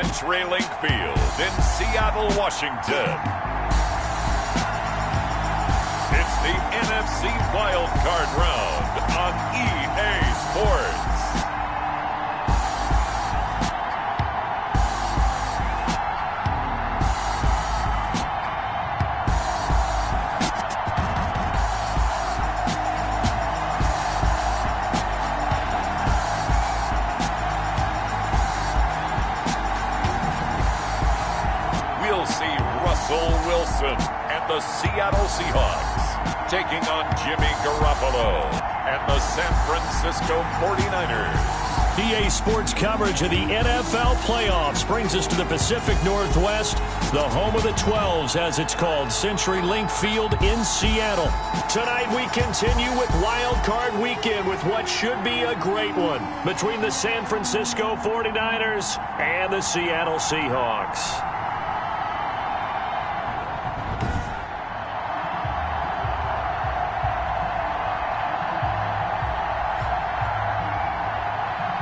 CenturyLink Field in Seattle, Washington. It's the NFC Wild Card Round on EA Sports. Wilson and the Seattle Seahawks taking on Jimmy Garoppolo and the San Francisco 49ers. EA Sports coverage of the NFL playoffs brings us to the Pacific Northwest, the home of the 12s, as it's called, CenturyLink Field in Seattle. Tonight we continue with Wild Card Weekend with what should be a great one between the San Francisco 49ers and the Seattle Seahawks.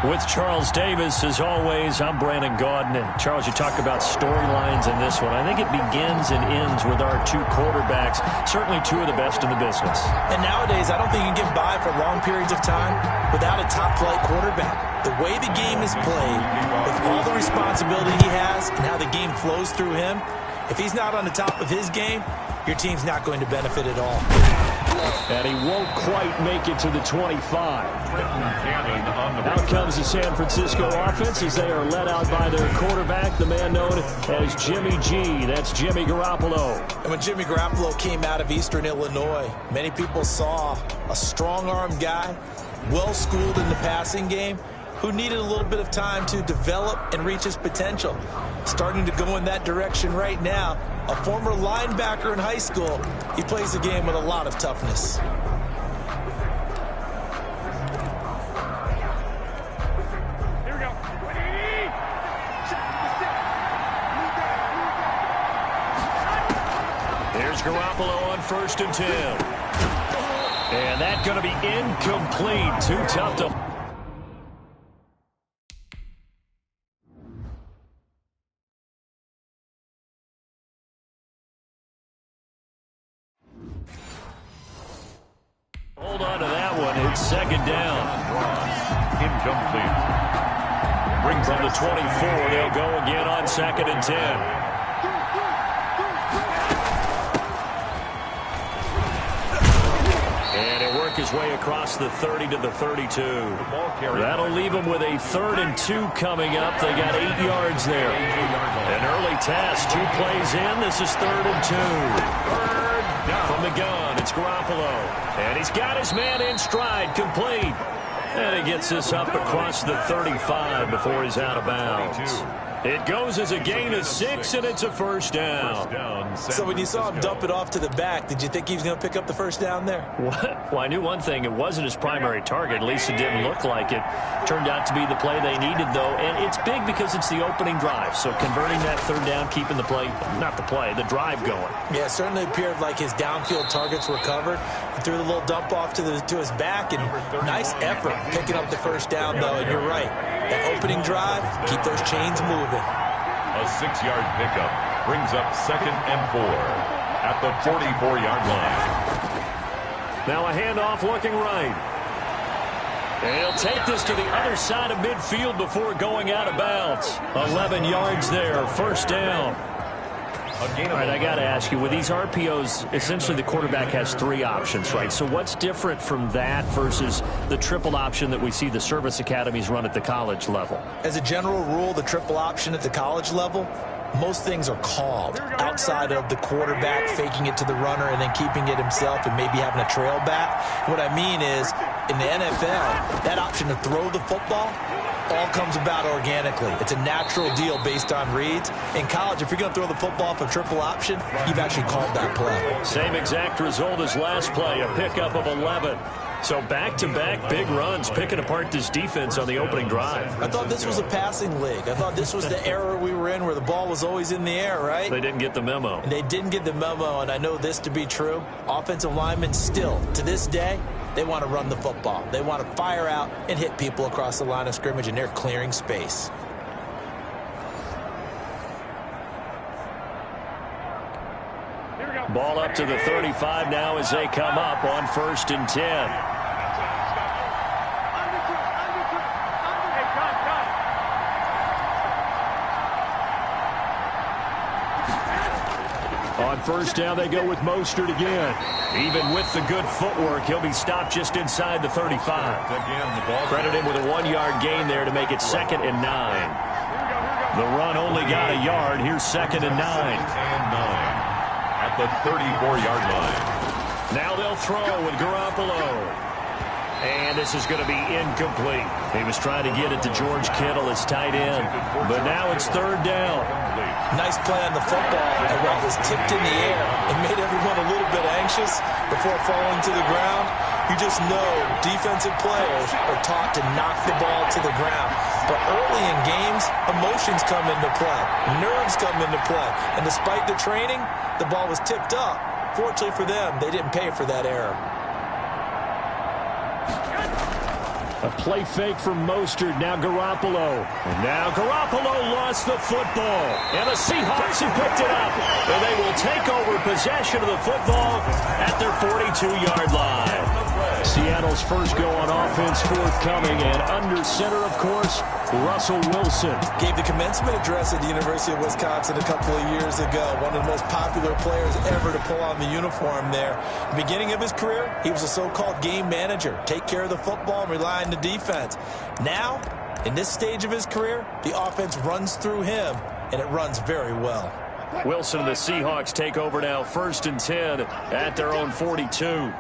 With Charles Davis, as always, I'm Brandon Gaudin. Charles, you talk about storylines in this one. I think it begins and ends with our two quarterbacks, certainly two of the best in the business. And nowadays, I don't think you can get by for long periods of time without a top-flight quarterback. The way the game is played, with all the responsibility he has and how the game flows through him, if he's not on the top of his game, your team's not going to benefit at all. And he won't quite make it to the 25. Out comes the San Francisco offense as they are led out by their quarterback, the man known as Jimmy G. That's Jimmy Garoppolo. And when Jimmy Garoppolo came out of Eastern Illinois, many people saw a strong-armed guy, well-schooled in the passing game, who needed a little bit of time to develop and reach his potential. Starting to go in that direction right now. A former linebacker in high school, he plays the game with a lot of toughness. Here we go. Here's Garoppolo on 1st and 10. And that's going to be incomplete. Too tough to... Hold on to that one. It's 2nd down. Incomplete. Brings on the 24. They'll go again on 2nd and 10. And he'll work his way across the 30 to the 32. That'll leave them with a 3rd and 2 coming up. They got 8 yards there. An early test. 2 plays in. This is 3rd and 2. From the gun, it's Garoppolo. And he's got his man in stride, complete. And he gets this up across the 35 before he's out of bounds. It goes as a gain of 6, and it's a 1st down. So when you saw him dump it off to the back, did you think he was going to pick up the 1st down there? Well, I knew one thing. It wasn't his primary target. At least it didn't look like it. Turned out to be the play they needed, though. And it's big because it's the opening drive. So converting that 3rd down, keeping the play, not the play, the drive going. Yeah, it certainly appeared like his downfield targets were covered. He threw the little dump off to his back, and nice effort picking up the 1st down, though. And you're right. That opening drive, keep those chains moving. A 6-yard pickup brings up 2nd and 4 at the 44-yard line. Now a handoff looking right. And he'll take this to the other side of midfield before going out of bounds. 11 yards there, 1st down. All right, I got to ask you, with these RPOs, essentially the quarterback has 3 options, right? So what's different from that versus the triple option that we see the service academies run at the college level? As a general rule, the triple option at the college level, most things are called outside of the quarterback faking it to the runner and then keeping it himself and maybe having a trail back. What I mean is, in the NFL, that option to throw the football all comes about organically. It's a natural deal based on reads. In college, if you're going to throw the football for triple option, you've actually called that play. Same exact result as last play, a pickup of 11. So back-to-back big runs, picking apart this defense on the opening drive. I thought this was a passing league. I thought this was the era we were in where the ball was always in the air, right? They didn't get the memo. And they didn't get the memo, and I know this to be true. Offensive linemen still, to this day, they want to run the football. They want to fire out and hit people across the line of scrimmage, and they're clearing space. Ball up to the 35 now as they come up on 1st and 10. On 1st down, they go with Mostert again. Even with the good footwork, he'll be stopped just inside the 35. Credit him with a 1-yard gain there to make it 2nd and 9. The run only got a yard. Here's 2nd and 9. At the 34-yard line. Now they'll throw with Garoppolo. And this is going to be incomplete. He was trying to get it to George Kittle, his tight end. But now it's 3rd down. Nice play on the football, and while it was tipped in the air, it made everyone a little bit anxious before falling to the ground. You just know defensive players are taught to knock the ball to the ground. But early in games, emotions come into play. Nerves come into play. And despite the training, the ball was tipped up. Fortunately for them, they didn't pay for that error. A play fake from Mostert, now Garoppolo. And now Garoppolo lost the football. And the Seahawks have picked it up. And they will take over possession of the football at their 42-yard line. Seattle's first go on offense forthcoming. And under center, of course, Russell Wilson. Gave the commencement address at the University of Wisconsin a couple of years ago. One of the most popular players ever to pull on the uniform there. The beginning of his career, he was a so-called game manager. Take care of the football and rely on the defense. Now, in this stage of his career, the offense runs through him, and it runs very well. Wilson and the Seahawks take over now, 1st and 10 at their own 42.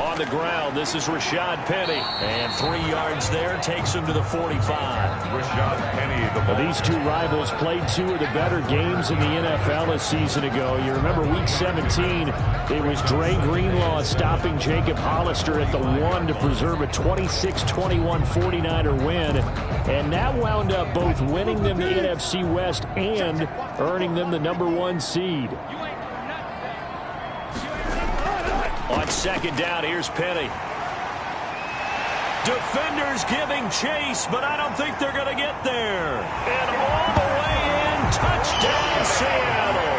On the ground, this is Rashad Penny. And 3 yards there takes him to the 45. Rashad Penny, the ball. These two rivals played 2 of the better games in the NFL a season ago. You remember week 17, it was Dre Greenlaw stopping Jacob Hollister at the 1 to preserve a 26-21 49er win. And that wound up both winning them the NFC West and earning them the #1 seed. On 2nd down, here's Penny. Defenders giving chase, but I don't think they're going to get there. And all the way in, touchdown Seattle.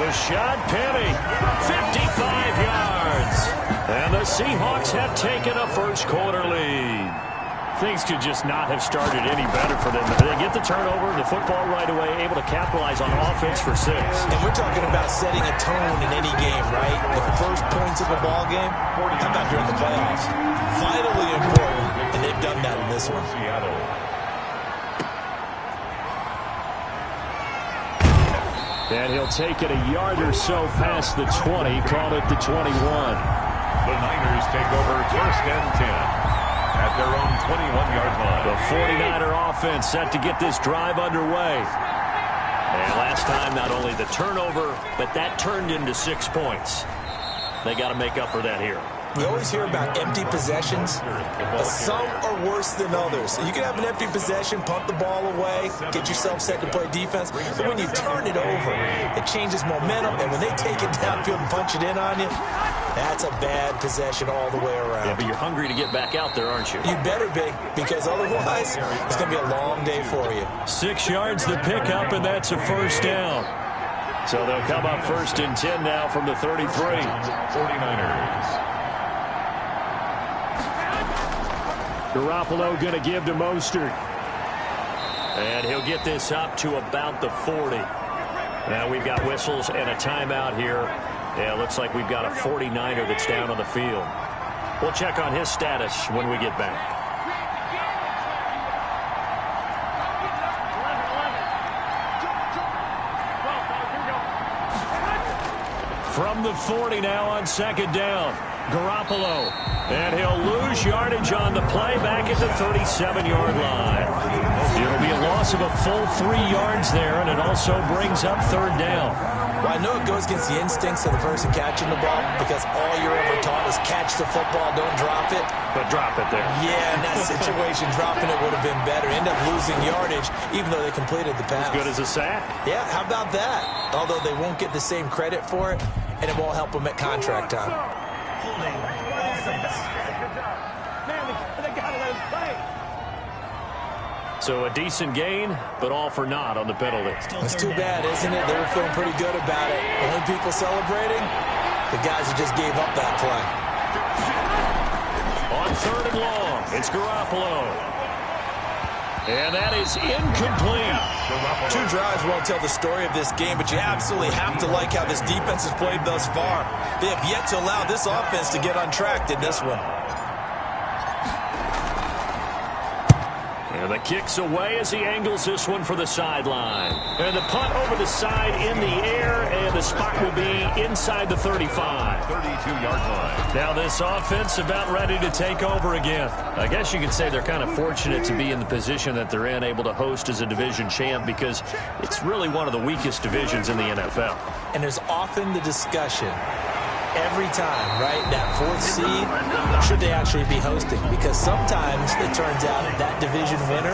Rashad Penny, 55 yards. And the Seahawks have taken a first-quarter lead. Things could just not have started any better for them. They get the turnover, the football right away, able to capitalize on offense for 6. And we're talking about setting a tone in any game, right? The first points of a ball game, how about during the playoffs? Vitally important, and they've done that in this one. And he'll take it a yard or so past the 20, call it the 21. The Niners take over 1st and 10. At their own 21-yard line. The 49er offense set to get this drive underway. And last time, not only the turnover, but that turned into 6 points. They got to make up for that here. We always hear about empty possessions, but some are worse than others. You can have an empty possession, punt the ball away, get yourself set to play defense, but when you turn it over, it changes momentum, and when they take it downfield and punch it in on you, that's a bad possession all the way around. Yeah, but you're hungry to get back out there, aren't you? You better be, because otherwise, it's going to be a long day for you. 6 yards the pickup, and that's a 1st down. So they'll come up 1st and 10 now from the 33. 49ers. Garoppolo going to give to Mostert. And he'll get this up to about the 40. Now we've got whistles and a timeout here. Yeah, it looks like we've got a 49er that's down on the field. We'll check on his status when we get back. From the 40 now on 2nd down. Garoppolo. And he'll lose yardage on the play back at the 37-yard line. It'll be a loss of a full 3 yards there, and it also brings up 3rd down. Well, I know it goes against the instincts of the person catching the ball because all you're ever taught is catch the football, don't drop it. But drop it there. Yeah, in that situation, dropping it would have been better. End up losing yardage, even though they completed the pass. As good as a sack. Yeah, how about that? Although they won't get the same credit for it, and it won't help them at contract time. So a decent gain, but all for naught on the penalty. It's too bad, isn't it? They were feeling pretty good about it. Only people celebrating, the guys who just gave up that play. On 3rd and long, it's Garoppolo. And that is incomplete. 2 drives won't tell the story of this game, but you absolutely have to like how this defense has played thus far. They have yet to allow this offense to get untracked in this one. And the kick's away as he angles this one for the sideline. And the punt over the side in the air, and the spot will be inside the 35. 32-yard line. Now this offense about ready to take over again. I guess you could say they're kind of fortunate to be in the position that they're in, able to host as a division champ, because it's really one of the weakest divisions in the NFL. And there's often the discussion every time, right, that 4th seed, should they actually be hosting? Because sometimes it turns out that division winner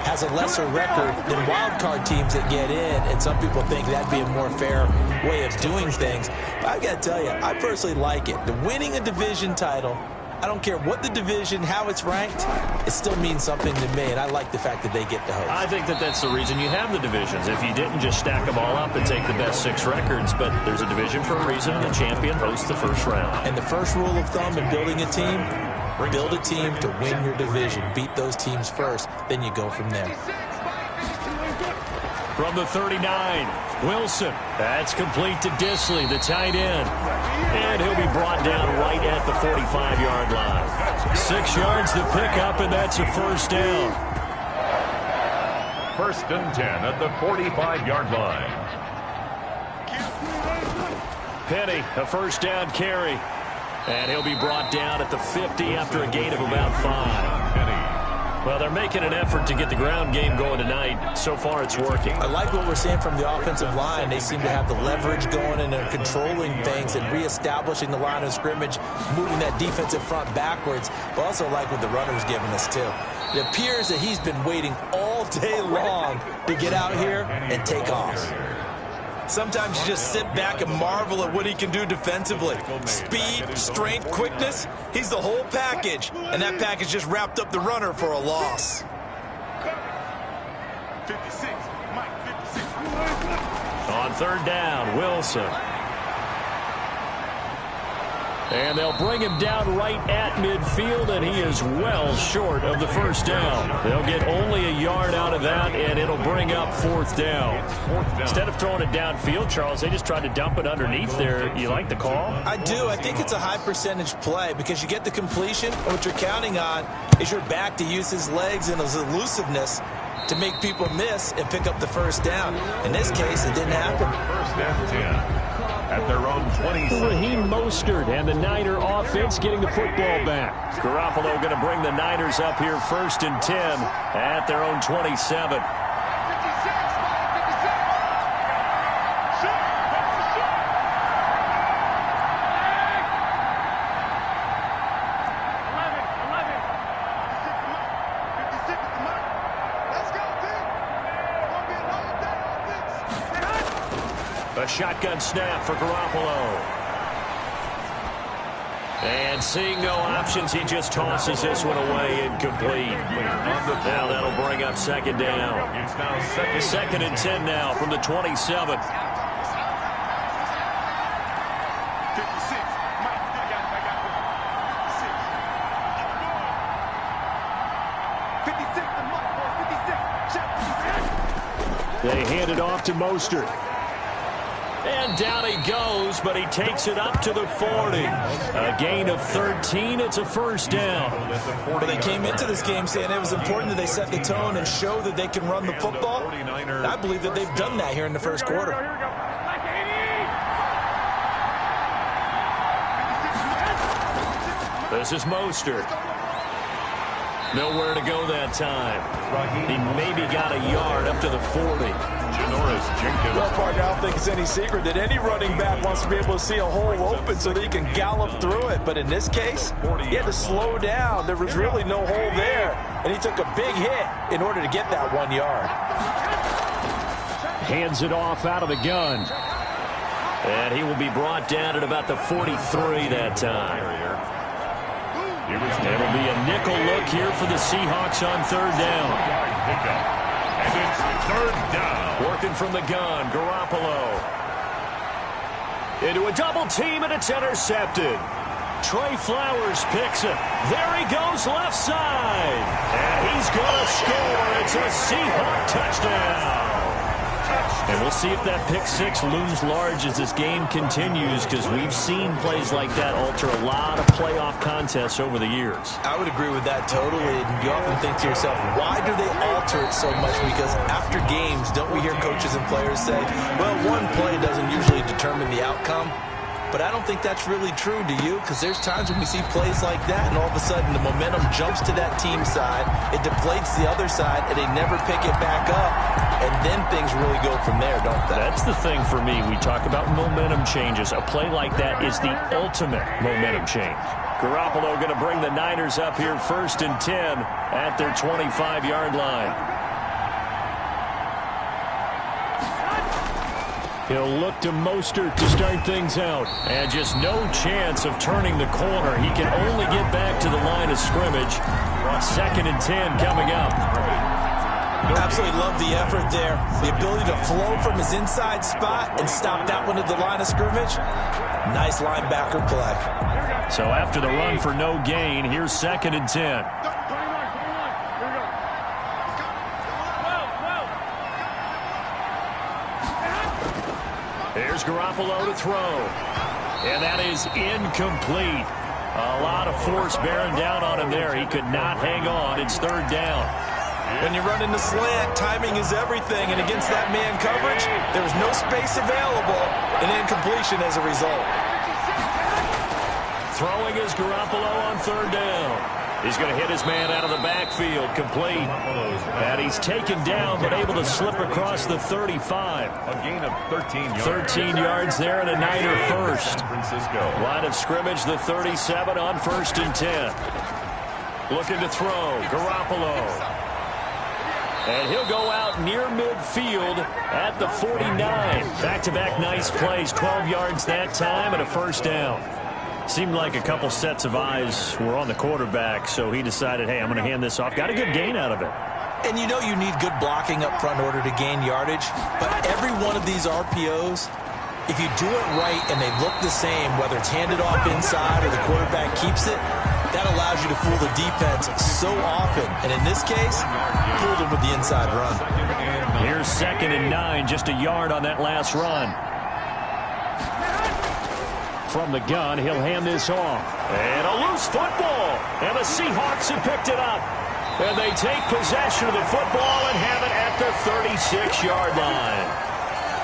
has a lesser record than wild card teams that get in, and some people think that'd be a more fair way of doing things. But I've got to tell you, I personally like it. The winning a division title, I don't care what the division, how it's ranked, it still means something to me, and I like the fact that they get to host. I think that that's the reason you have the divisions. If you didn't just stack them all up and take the best 6 records, but there's a division for a reason. The champion hosts the first round. And the first rule of thumb in building a team, build a team to win your division. Beat those teams first, then you go from there. From the 39, Wilson. That's complete to Disley, the tight end. And he'll be brought down right at the 45-yard line. 6 yards to pick up, and that's a first down. 1st and 10 at the 45-yard line. Penny, a first down carry. And he'll be brought down at the 50 after a gain of about 5. Well, they're making an effort to get the ground game going tonight. So far, it's working. I like what we're seeing from the offensive line. They seem to have the leverage going, and they're controlling things and reestablishing the line of scrimmage, moving that defensive front backwards. But also like what the runner's giving us, too. It appears that he's been waiting all day long to get out here and take off. Sometimes you just sit back and marvel at what he can do defensively. Speed, strength, quickness, he's the whole package. And that package just wrapped up the runner for a loss. 56, Mike, 56. On 3rd down, Wilson. And they'll bring him down right at midfield, and he is well short of the first down. They'll get only a yard out of that, and it'll bring up 4th down. Instead of throwing it downfield, Charles, they just tried to dump it underneath there. You like the call? I do. I think it's a high percentage play because you get the completion, and what you're counting on is your back to use his legs and his elusiveness to make people miss and pick up the first down. In this case, it didn't happen. 1st and 10 at their own 20. Raheem Mostert and the Niner offense getting the football back. Garoppolo going to bring the Niners up here 1st and 10 at their own 27. A shotgun snap for Garoppolo. And seeing no options, he just tosses this one away incomplete. Now that'll bring up 2nd down. It's now 2nd and 10 now from the 27. They hand it off to Mostert. And down he goes, but he takes it up to the 40. A gain of 13. It's a first down. But they came into this game saying it was important that they set the tone and show that they can run the football. And I believe that they've done that here in the first quarter. This is Mostert. Nowhere to go that time. He maybe got a yard up to the 40. Well, partner, I don't think it's any secret that any running back wants to be able to see a hole open so that he can gallop through it. But in this case, he had to slow down. There was really no hole there. And he took a big hit in order to get that 1 yard. Hands it off out of the gun. And he will be brought down at about the 43 that time. It'll be a nickel look here for the Seahawks on 3rd down. pickup. And it's third down. Working from the gun, Garoppolo. Into a double team, and it's intercepted. Trey Flowers picks it. There he goes left side. And he's going to score. It's a Seahawks touchdown. And we'll see if that pick six looms large as this game continues, because we've seen plays like that alter a lot of playoff contests over the years. I would agree with that totally. And you often think to yourself, why do they alter it so much? Because after games, don't we hear coaches and players say, well, one play doesn't usually determine the outcome? But I don't think that's really true, do you? Because there's times when we see plays like that, and all of a sudden the momentum jumps to that team side, it deflates the other side, and they never pick it back up, and then things really go from there, don't they? That's the thing for me. We talk about momentum changes. A play like that is the ultimate momentum change. Garoppolo going to bring the Niners up here 1st and 10 at their 25-yard line. He'll look to Mostert to start things out. And just no chance of turning the corner. He can only get back to the line of scrimmage. 2nd and 10 coming up. Absolutely love the effort there. The ability to flow from his inside spot and stop that one at the line of scrimmage. Nice linebacker play. So after the run for no gain, here's 2nd and 10. Here's Garoppolo to throw. And that is incomplete. A lot of force bearing down on him there. He could not hang on. It's 3rd down. When you run in the slant, timing is everything. And against that man coverage, there was no space available. An incompletion as a result. Throwing is Garoppolo on 3rd down. He's going to hit his man out of the backfield, complete. And he's taken down, but able to slip across the 35. A gain of 13 yards. 13 yards there and a Niner first. San Francisco. Line of scrimmage, the 37 on 1st and 10. Looking to throw, Garoppolo. And he'll go out near midfield at the 49. Back-to-back nice plays, 12 yards that time and a 1st down. Seemed like a couple sets of eyes were on the quarterback, so he decided, hey, I'm going to hand this off. Got a good gain out of it. And you know you need good blocking up front in order to gain yardage. But every one of these RPOs, if you do it right and they look the same, whether it's handed off inside or the quarterback keeps it, that allows you to fool the defense so often. And in this case, fooled them with the inside run. Here's 2nd and 9, just a yard on that last run. From the gun, he'll hand this off. And a loose football. And the Seahawks have picked it up. And they take possession of the football and have it at the 36-yard line.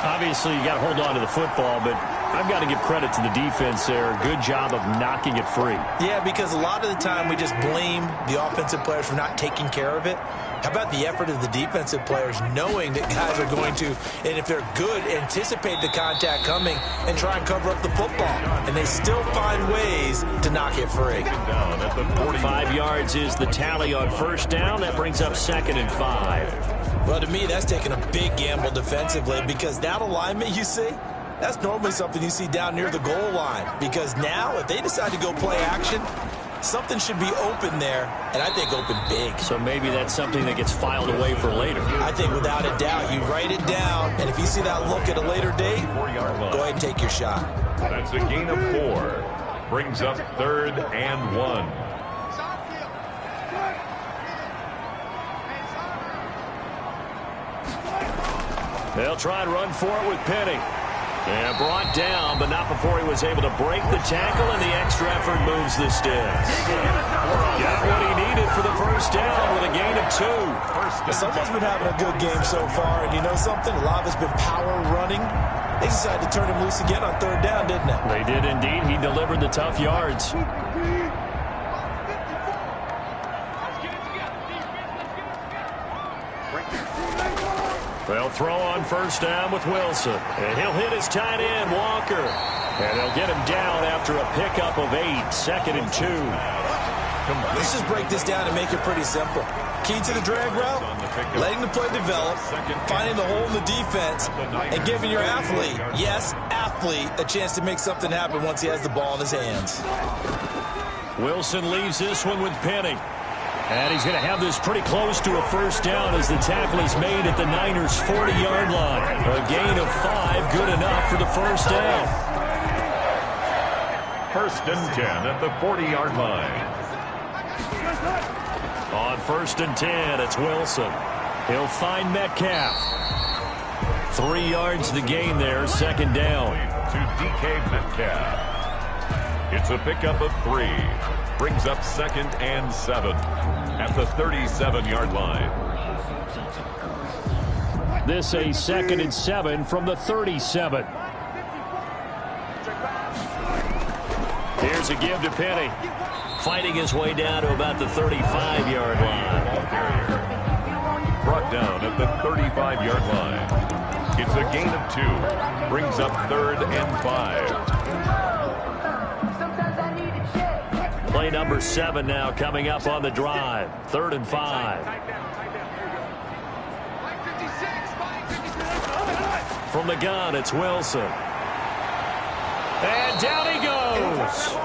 Obviously, you got to hold on to the football, but I've got to give credit to the defense there. Good job of knocking it free. Yeah, because a lot of the time we just blame the offensive players for not taking care of it. How about the effort of the defensive players knowing that guys are going to, and if they're good, anticipate the contact coming and try and cover up the football. And they still find ways to knock it free. 5 yards is the tally on 1st down. That brings up 2nd and 5. Well, to me, that's taking a big gamble defensively, because that alignment you see, that's normally something you see down near the goal line. Because now, if they decide to go play action, something should be open there, and I think open big. So maybe that's something that gets filed away for later. I think without a doubt, you write it down, and if you see that look at a later date, go ahead and take your shot. That's a gain of 4. Brings up 3rd and 1. They'll try and run for it with Penny. And brought down, but not before he was able to break the tackle, and the extra effort moves the sticks. Got what he needed for the 1st down with a gain of 2. Someone's been having a good game so far, and you know something? A lot of it's been power running. They decided to turn him loose again on 3rd down, didn't they? They did indeed. He delivered the tough yards. They'll throw on 1st down with Wilson. And he'll hit his tight end, Walker. And they'll get him down after a pickup of 8. 2nd and 2. Let's just break this down and make it pretty simple. Key to the drag route, letting the play develop, finding the hole in the defense, and giving your athlete, yes, athlete, a chance to make something happen once he has the ball in his hands. Wilson leaves this one with Penny. And he's going to have this pretty close to a first down as the tackle is made at the Niners' 40-yard line. A gain of 5, good enough for the first down. 1st and 10 at the 40-yard line. On 1st and 10, it's Wilson. He'll find Metcalf. 3 yards the gain there, 2nd down. To DK Metcalf. It's a pickup of 3. Brings up 2nd and 7 at the 37-yard line. This a 2nd and 7 from the 37. Here's a give to Penny. Fighting his way down to about the 35-yard line. Brought down at the 35-yard line. It's a gain of 2. Brings up 3rd and 5. Play number 7 now coming up on the drive. 3rd and 5. From the gun, it's Wilson. And down he goes.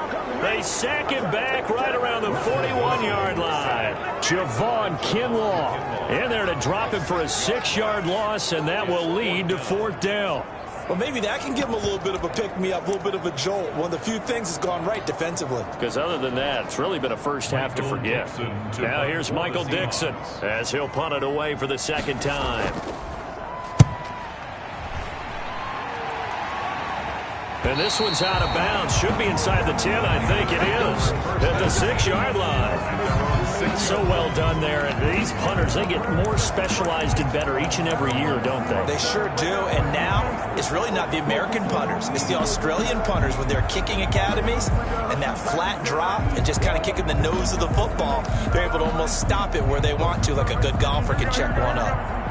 They sack him back right around the 41-yard line. Javon Kinlaw in there to drop him for a 6-yard loss, and that will lead to 4th down. Well, maybe that can give him a little bit of a pick-me-up, a little bit of a jolt. One of the few things that's gone right defensively. Because other than that, it's really been a first half to forget. Now here's Michael Dixon as he'll punt it away for the 2nd time. And this one's out of bounds. Should be inside the 10, I think it is. At the 6-yard line. So well done there. And these punters, they get more specialized and better each and every year, don't they? They sure do. And now, it's really not the American punters. It's the Australian punters with their kicking academies and that flat drop and just kind of kicking the nose of the football. They're able to almost stop it where they want to, like a good golfer can check one up.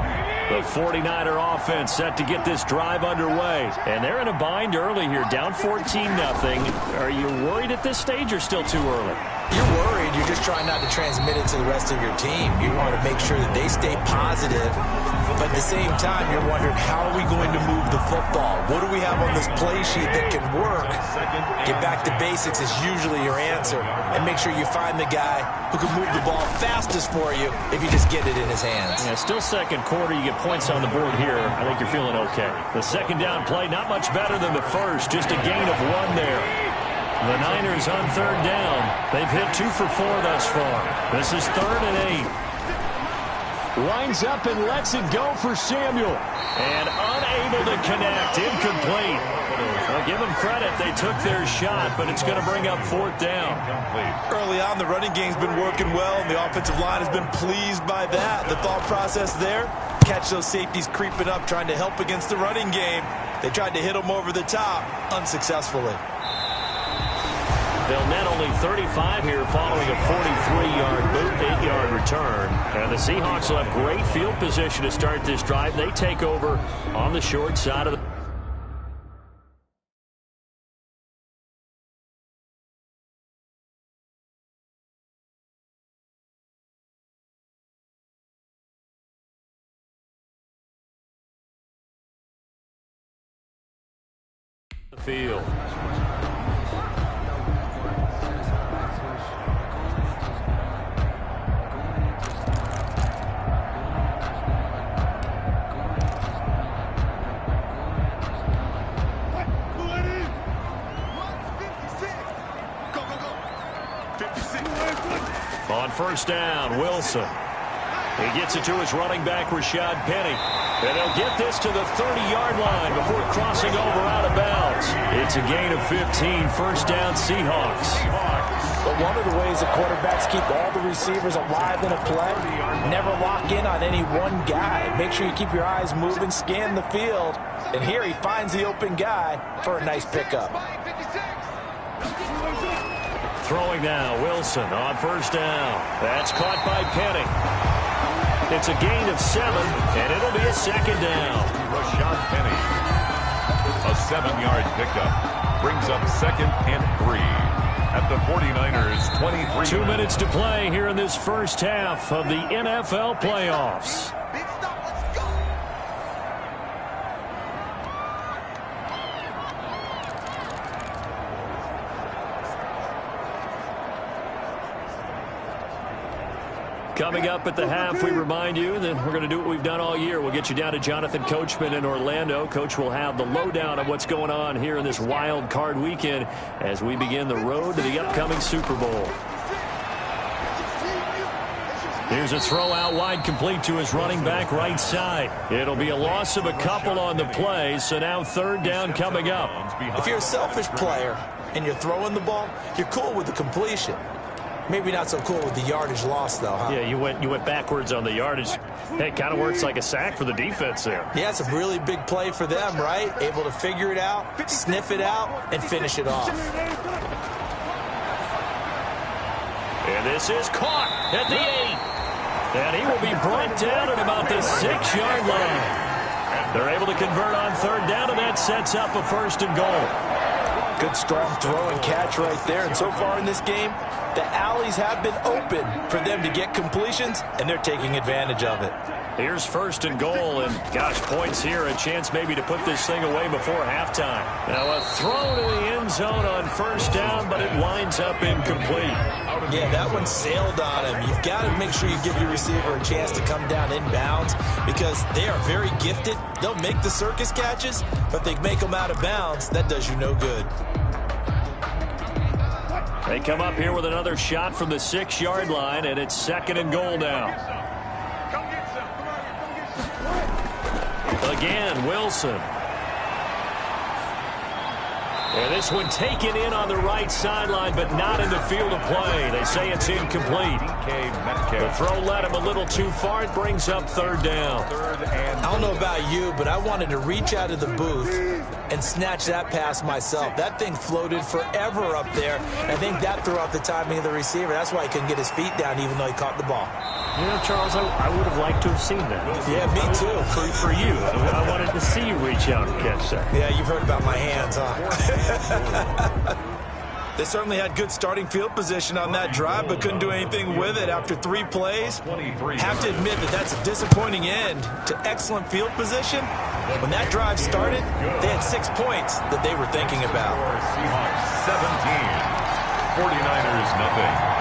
The 49er offense set to get this drive underway. And they're in a bind early here, down 14-0. Are you worried at this stage or still too early? You're worried. You're just trying not to transmit it to the rest of your team. You want to make sure that they stay positive. But at the same time, you're wondering, how are we going to move the football? What do we have on this play sheet that can work? Get back to basics is usually your answer. And make sure you find the guy who can move the ball fastest for you if you just get it in his hands. Yeah, still 2nd quarter. You get points on the board here. I think you're feeling okay. The 2nd down play, not much better than the first. Just a gain of 1 there. The Niners on 3rd down. They've hit 2 for 4 thus far. This is 3rd and 8. Lines up and lets it go for Samuel. And unable to connect. Incomplete. Well, give them credit. They took their shot, but it's going to bring up 4th down. Early on, the running game's been working well, and the offensive line has been pleased by that. The thought process there, catch those safeties creeping up, trying to help against the running game. They tried to hit them over the top, unsuccessfully. They'll net only 35 here following a 43-yard boot, 8-yard return. And the Seahawks will have great field position to start this drive. They take over on the short side of the field. On 1st down, Wilson. He gets it to his running back, Rashad Penny. And they'll get this to the 30-yard line before crossing over out of bounds. It's a gain of 15, 1st down Seahawks. But one of the ways the quarterbacks keep all the receivers alive in a play, never lock in on any one guy. Make sure you keep your eyes moving, scan the field. And here he finds the open guy for a nice pickup. Throwing now, Wilson on 1st down. That's caught by Penny. It's a gain of 7, and it'll be a 2nd down. Rashad Penny. A 7-yard pickup. Brings up 2nd and 3 at the 49ers' 23. 2 minutes to play here in this first half of the NFL playoffs. Coming up at the half, we remind you that we're going to do what we've done all year. We'll get you down to Jonathan Coachman in Orlando. Coach will have the lowdown of what's going on here in this wild card weekend as we begin the road to the upcoming Super Bowl. Here's a throw out wide, complete to his running back right side. It'll be a loss of a couple on the play, so now third down coming up. If you're a selfish player and you're throwing the ball, you're cool with the completion. Maybe not so cool with the yardage loss, though, huh? Yeah, you went backwards on the yardage. Hey, it kind of works like a sack for the defense there. Yeah, it's a really big play for them, right? Able to figure it out, sniff it out, and finish it off. And this is caught at the 8. And he will be brought down at about the 6-yard line. They're able to convert on third down, and that sets up a first and goal. Good strong throw and catch right there. And so far in this game, the alleys have been open for them to get completions, and they're taking advantage of it. Here's first and goal, and gosh, points here, a chance maybe to put this thing away before halftime. Now a throw to the end zone on first down, but it winds up incomplete. Yeah, that one sailed on him. You've got to make sure you give your receiver a chance to come down inbounds because they are very gifted. They'll make the circus catches, but they make them out of bounds. That does you no good. They come up here with another shot from the 6-yard line, and it's second and goal now. Again, Wilson. And this one taken in on the right sideline, but not in the field of play. They say it's incomplete. The throw led him a little too far. It brings up third down. I don't know about you, but I wanted to reach out of the booth and snatch that pass myself. That thing floated forever up there. I think that threw off the timing of the receiver. That's why he couldn't get his feet down even though he caught the ball. You know, Charles, I would have liked to have seen that. Yeah, me too. For you. I wanted to see you reach out and catch that. Yeah, you've heard about my hands, huh? They certainly had good starting field position on that drive, but couldn't do anything with it after 3 plays. Have to admit that that's a disappointing end to excellent field position. When that drive started, they had 6 points that they were thinking about. Seahawks 17, 49ers nothing.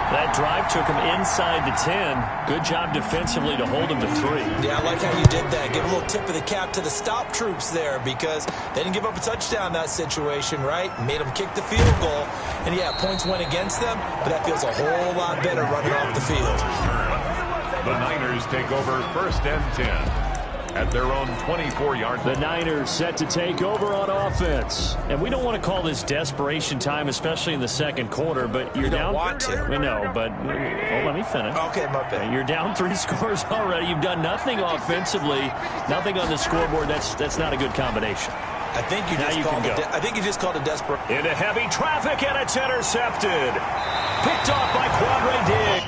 That drive took him inside the 10. Good job defensively to hold him to 3. Yeah, I like how you did that. Give a little tip of the cap to the stop troops there because they didn't give up a touchdown in that situation, right? Made them kick the field goal. And, yeah, points went against them, but that feels a whole lot better running off the field. The Niners take over first and 10. At their own 24-yard line. The Niners set to take over on offense. And we don't want to call this desperation time, especially in the second quarter, but you're down. You don't want to. I know, but let me finish. Okay, my bad. You're down 3 scores already. You've done nothing offensively, nothing on the scoreboard. That's not a good combination. I think you just called it desperate. Into heavy traffic, and it's intercepted. Picked off by Quadre Diggs.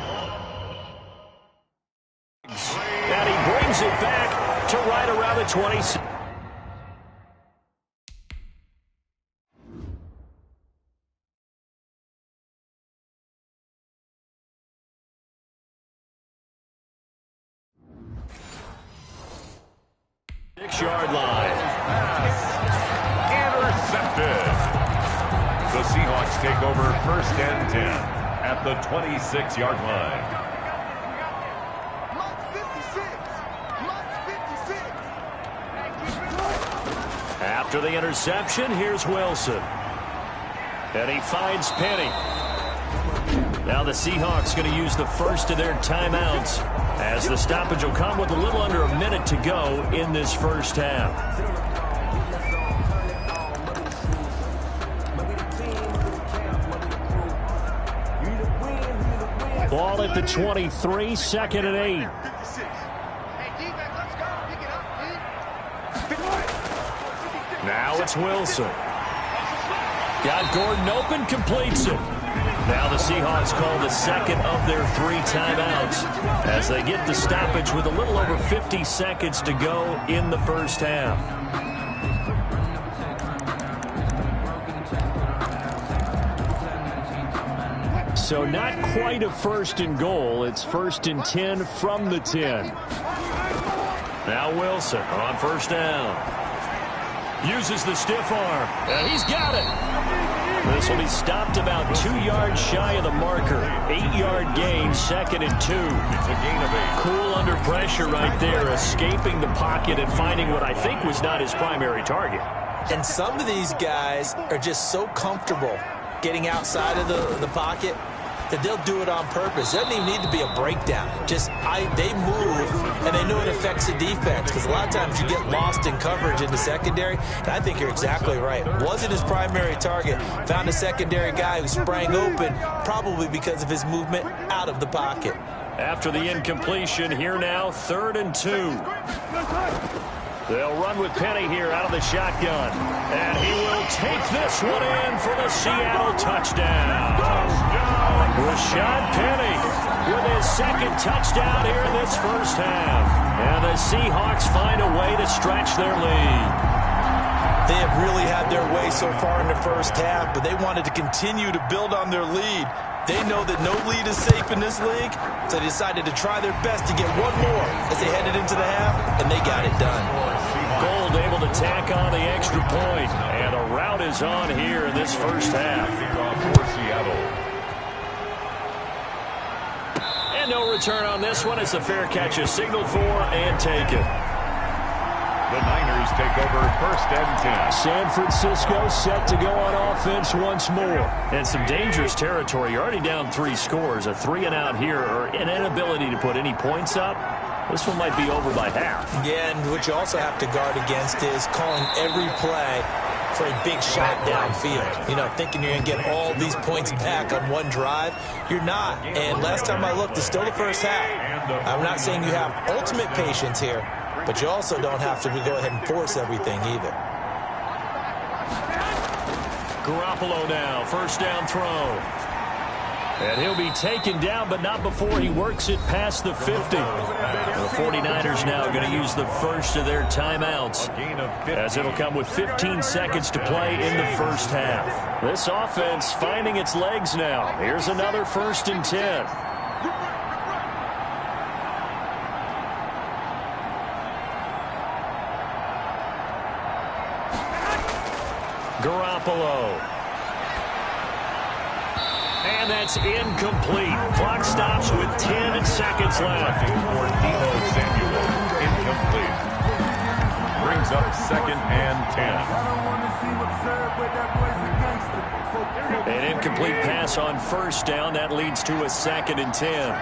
And he brings it back to right around the 26. Six-yard line. Intercepted. The Seahawks take over first and 10 at the 26-yard line. After the interception, here's Wilson. And he finds Penny. Now the Seahawks going to use the first of their timeouts as the stoppage will come with a little under a minute to go in this first half. Ball at the 23, second and 8. Now it's Wilson. Got Gordon open, completes it. Now the Seahawks call the second of their 3 timeouts as they get the stoppage with a little over 50 seconds to go in the first half. So not quite a first and goal. It's first and 10 from the 10. Now Wilson on first down. Uses the stiff arm, and he's got it. This will be stopped about 2 yards shy of the marker. 8-yard gain, 2nd and 2. It's a gain of 8. Cool under pressure right there, escaping the pocket and finding what I think was not his primary target. And some of these guys are just so comfortable getting outside of the pocket that they'll do it on purpose. It doesn't even need to be a breakdown. They move, and they know it affects the defense, because a lot of times you get lost in coverage in the secondary, and I think you're exactly right. Wasn't his primary target. Found a secondary guy who sprang open, probably because of his movement out of the pocket. After the incompletion, here now, 3rd and 2. They'll run with Penny here out of the shotgun. And he will take this one in for the Seattle touchdown. Rashad Penny with his 2nd touchdown here in this first half. And the Seahawks find a way to stretch their lead. They have really had their way so far in the first half, but they wanted to continue to build on their lead. They know that no lead is safe in this league, so they decided to try their best to get one more as they headed into the half, and they got it done. Gold able to tack on the extra point, and a rout is on here in this first half. For Seattle. And no return on this one. It's a fair catch is signaled for and taken. The Niners take over 1st and 10. San Francisco set to go on offense once more. And some dangerous territory. You're already down 3 scores. A 3-and-out here, or an inability to put any points up. This one might be over by half. Yeah, and what you also have to guard against is calling every play for a big shot downfield. You know, thinking you're going to get all these points back on one drive. You're not. And last time I looked, it's still the first half. I'm not saying you have ultimate patience here, but you also don't have to go ahead and force everything either. Garoppolo now, 1st down throw. And he'll be taken down, but not before he works it past the 50. The 49ers now going to use the first of their timeouts, as it'll come with 15 seconds to play in the first half. This offense finding its legs now. Here's another 1st and 10. Garoppolo. And that's incomplete. Clock stops with 10 seconds left. For Deebo Samuel, incomplete. Brings up 2nd and 10. An incomplete pass on 1st down. That leads to a 2nd and 10.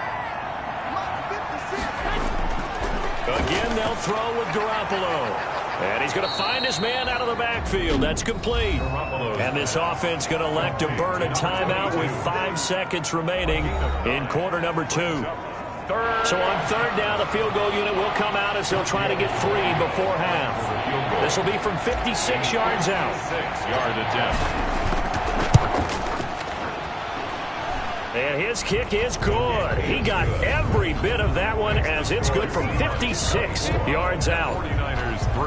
Again, they'll throw with Garoppolo. And he's going to find his man out of the backfield. That's complete. And this offense going to elect to burn a timeout with 5 seconds remaining in quarter number 2. So on 3rd down, the field goal unit will come out as they'll try to get 3 before half. This will be from 56 yards out. 6-yard attempt. And his kick is good. He got every bit of that one, as it's good from 56 yards out.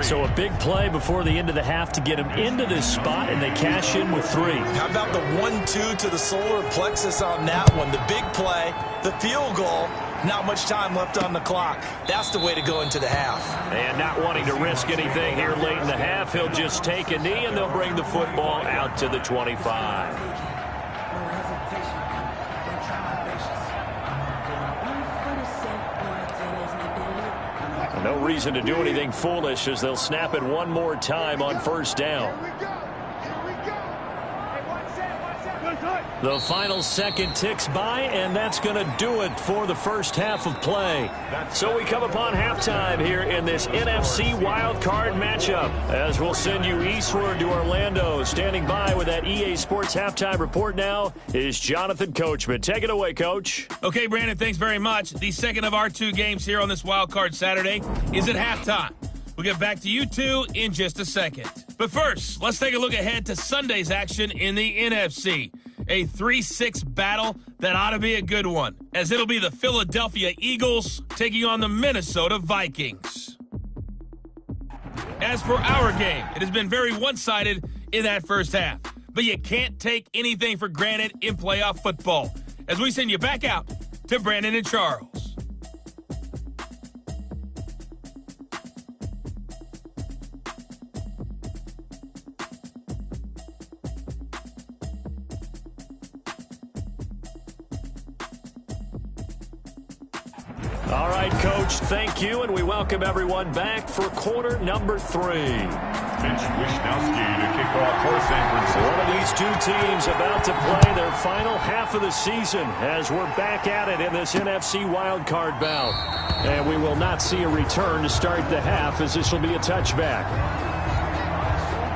So a big play before the end of the half to get him into this spot, and they cash in with 3. How about the 1-2 to the solar plexus on that one? The big play, the field goal, not much time left on the clock. That's the way to go into the half. And not wanting to risk anything here late in the half, he'll just take a knee, and they'll bring the football out to the 25. No reason to do anything foolish as they'll snap it one more time on 1st down. The final second ticks by, and that's going to do it for the first half of play. So we come upon halftime here in this NFC wildcard matchup, as we'll send you eastward to Orlando. Standing by with that EA Sports halftime report now is Jonathan Coachman. Take it away, Coach. Okay, Brandon, thanks very much. The second of our 2 games here on this wildcard Saturday is at halftime. We'll get back to you two in just a second. But first, let's take a look ahead to Sunday's action in the NFC. A 3-6 battle that ought to be a good one, as it'll be the Philadelphia Eagles taking on the Minnesota Vikings. As for our game, it has been very one-sided in that first half. But you can't take anything for granted in playoff football, as we send you back out to Brandon and Charles. All right, Coach, thank you, and we welcome everyone back for quarter number 3. Mitch Wisnowski to kick off for San Francisco. One of these two teams about to play their final half of the season as we're back at it in this NFC wildcard bout. And we will not see a return to start the half, as this will be a touchback.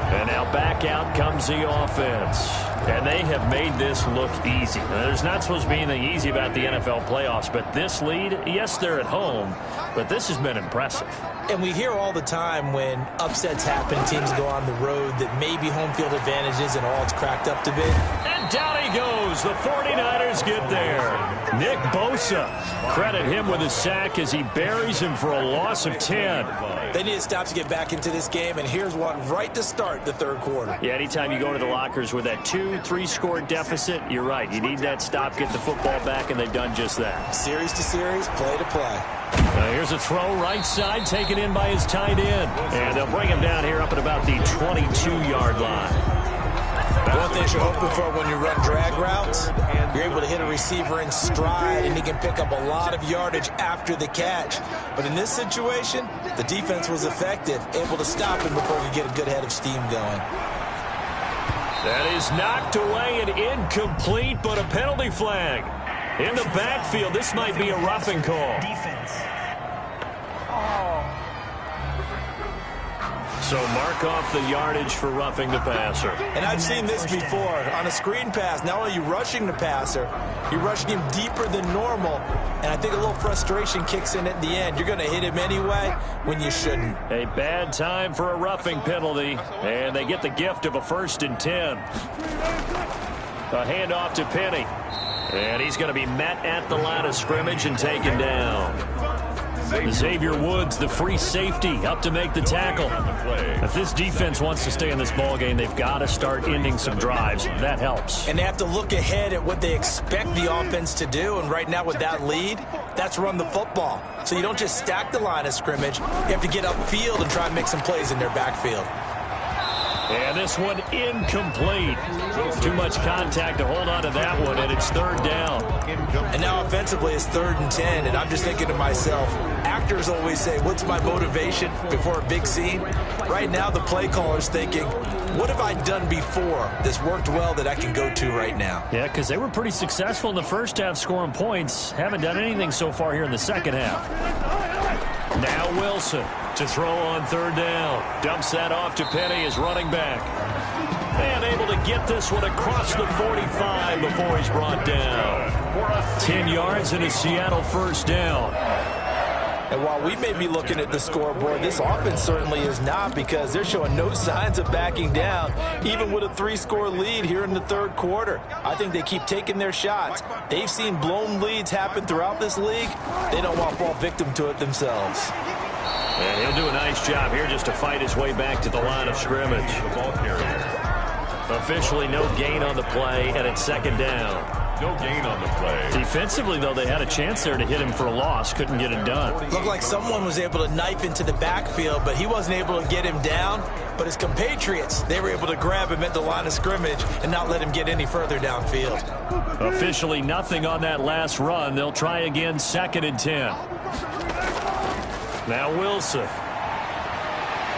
And now back out comes the offense. And they have made this look easy. There's not supposed to be anything easy about the NFL playoffs, but this lead, yes, they're at home, but this has been impressive. And we hear all the time when upsets happen, teams go on the road, that maybe home field advantage isn't all it's cracked up to be. And down he goes. The 49ers get there. Nick Bosa, credit him with a sack as he buries him for a loss of 10. They need to stop to get back into this game, and here's one right to start the third quarter. Yeah, anytime you go to the lockers with that 2-3 score deficit, you're right. You need that stop, get the football back, and they've done just that. Series to series, play to play. Here's a throw right side, taken in by his tight end. And they'll bring him down here up at about the 22-yard line. One thing you're hoping for when you run drag routes, you're able to hit a receiver in stride, and he can pick up a lot of yardage after the catch. But in this situation, the defense was effective, able to stop him before he could get a good head of steam going. That is knocked away and incomplete, but a penalty flag. In the backfield, this might be a roughing call. So mark off the yardage for roughing the passer. And I've seen this before. On a screen pass, not only are you rushing the passer, you're rushing him deeper than normal. And I think a little frustration kicks in at the end. You're going to hit him anyway when you shouldn't. A bad time for a roughing penalty. And they get the gift of a 1st and 10. A handoff to Penny. And he's going to be met at the line of scrimmage and taken down. Xavier Woods, the free safety, up to make the tackle. If this defense wants to stay in this ballgame, they've got to start ending some drives. That helps. And they have to look ahead at what they expect the offense to do. And right now with that lead, that's run the football. So you don't just stack the line of scrimmage. You have to get upfield and try and make some plays in their backfield. And this one incomplete. Too much contact to hold on to that one, and it's 3rd down. And now offensively it's 3rd and 10, and I'm just thinking to myself, actors always say, what's my motivation before a big scene? Right now the play caller's thinking, what have I done before that's worked well that I can go to right now? Yeah, because they were pretty successful in the first half scoring points. Haven't done anything so far here in the second half. Now Wilson to throw on 3rd down. Dumps that off to Penny as running back. And able to get this one across the 45 before he's brought down. 10 yards and a Seattle 1st down. And while we may be looking at the scoreboard, this offense certainly is not, because they're showing no signs of backing down, even with a 3-score lead here in the third quarter. I think they keep taking their shots. They've seen blown leads happen throughout this league. They don't want to fall victim to it themselves. And he'll do a nice job here just to fight his way back to the line of scrimmage. Officially no gain on the play, and it's 2nd down. No gain on the play. Defensively, though, they had a chance there to hit him for a loss. Couldn't get it done. Looked like someone was able to knife into the backfield, but he wasn't able to get him down. But his compatriots, they were able to grab him at the line of scrimmage and not let him get any further downfield. Officially nothing on that last run. They'll try again, 2nd and 10. Now Wilson.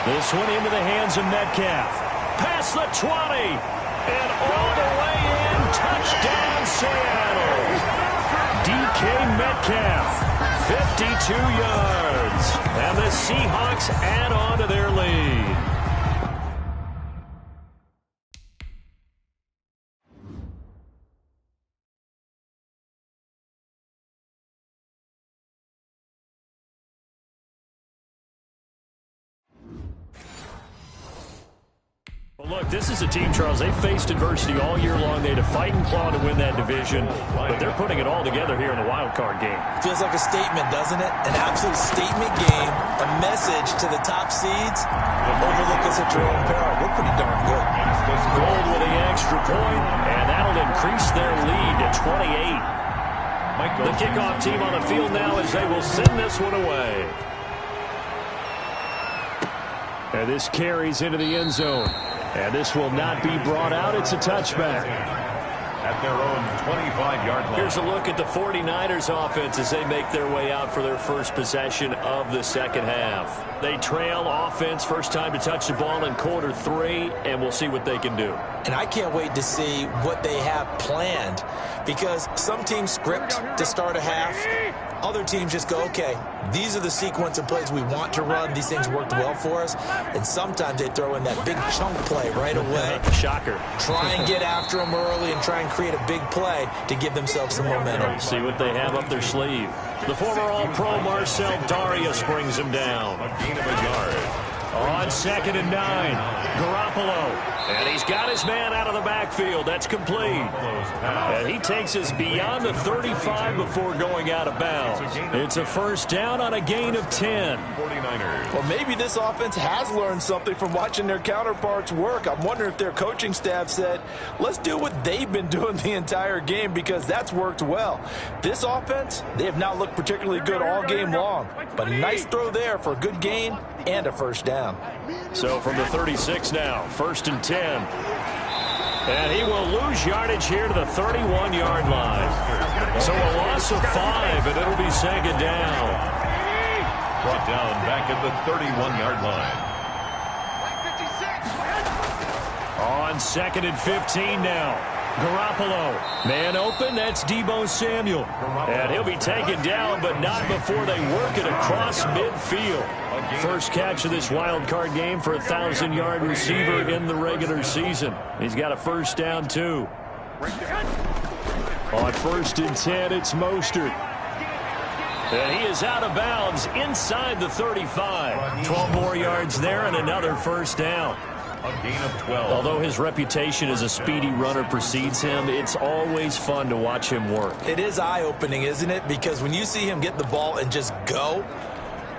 This one into the hands of Metcalf. Past the 20. And all the way in. Touchdown, Seattle. DK Metcalf, 52 yards. And the Seahawks add on to their lead. Well, look, this is a team, Charles, they faced adversity all year long. They had to fight and claw to win that division, but they're putting it all together here in the wild card game. Feels like a statement, doesn't it? An absolute statement game, a message to the top seeds. Overlook us at your own peril. We're pretty darn good. Gold with the extra point, and that'll increase their lead to 28. The kickoff team on the field now as they will send this one away. And this carries into the end zone. And this will not be brought out. It's a touchback. at their own 25-yard line. Here's a look at the 49ers offense as they make their way out for their first possession of the second half. They trail offense, first time to touch the ball in quarter 3, and we'll see what they can do. And I can't wait to see what they have planned, because some teams script to start a half. Other teams just go, okay, these are the sequence of plays we want to run. These things worked well for us. And sometimes they throw in that big chunk play right away. Shocker. Try and get after them early and try and create a big play to give themselves some momentum. See what they have up their sleeve. The former All-Pro Marcel Darius brings him down. A gain of a yard. On 2nd and 9, Garoppolo. And he's got his man out of the backfield. That's complete. And he takes us beyond the 35 before going out of bounds. It's a first down on a gain of 10. 49ers. Well, maybe this offense has learned something from watching their counterparts work. I'm wondering if their coaching staff said, let's do what they've been doing the entire game, because that's worked well. This offense, they have not looked particularly good all game long. But a nice throw there for a good gain and a first down. So from the 36 now, 1st and 10. And he will lose yardage here to the 31-yard line. So a loss of 5, and it'll be 2nd down. Brought down back at the 31-yard line. On 2nd and 15 now. Garoppolo. Man open, that's Deebo Samuel. And he'll be taken down, but not before they work it across midfield. First catch of this wild card game for a 1,000-yard receiver in the regular season. He's got a first down, too. On 1st and 10, it's Mostert. And he is out of bounds inside the 35. 12 more yards there and another first down. A gain of 12. Although his reputation as a speedy runner precedes him, it's always fun to watch him work. It is eye-opening, isn't it? Because when you see him get the ball and just go,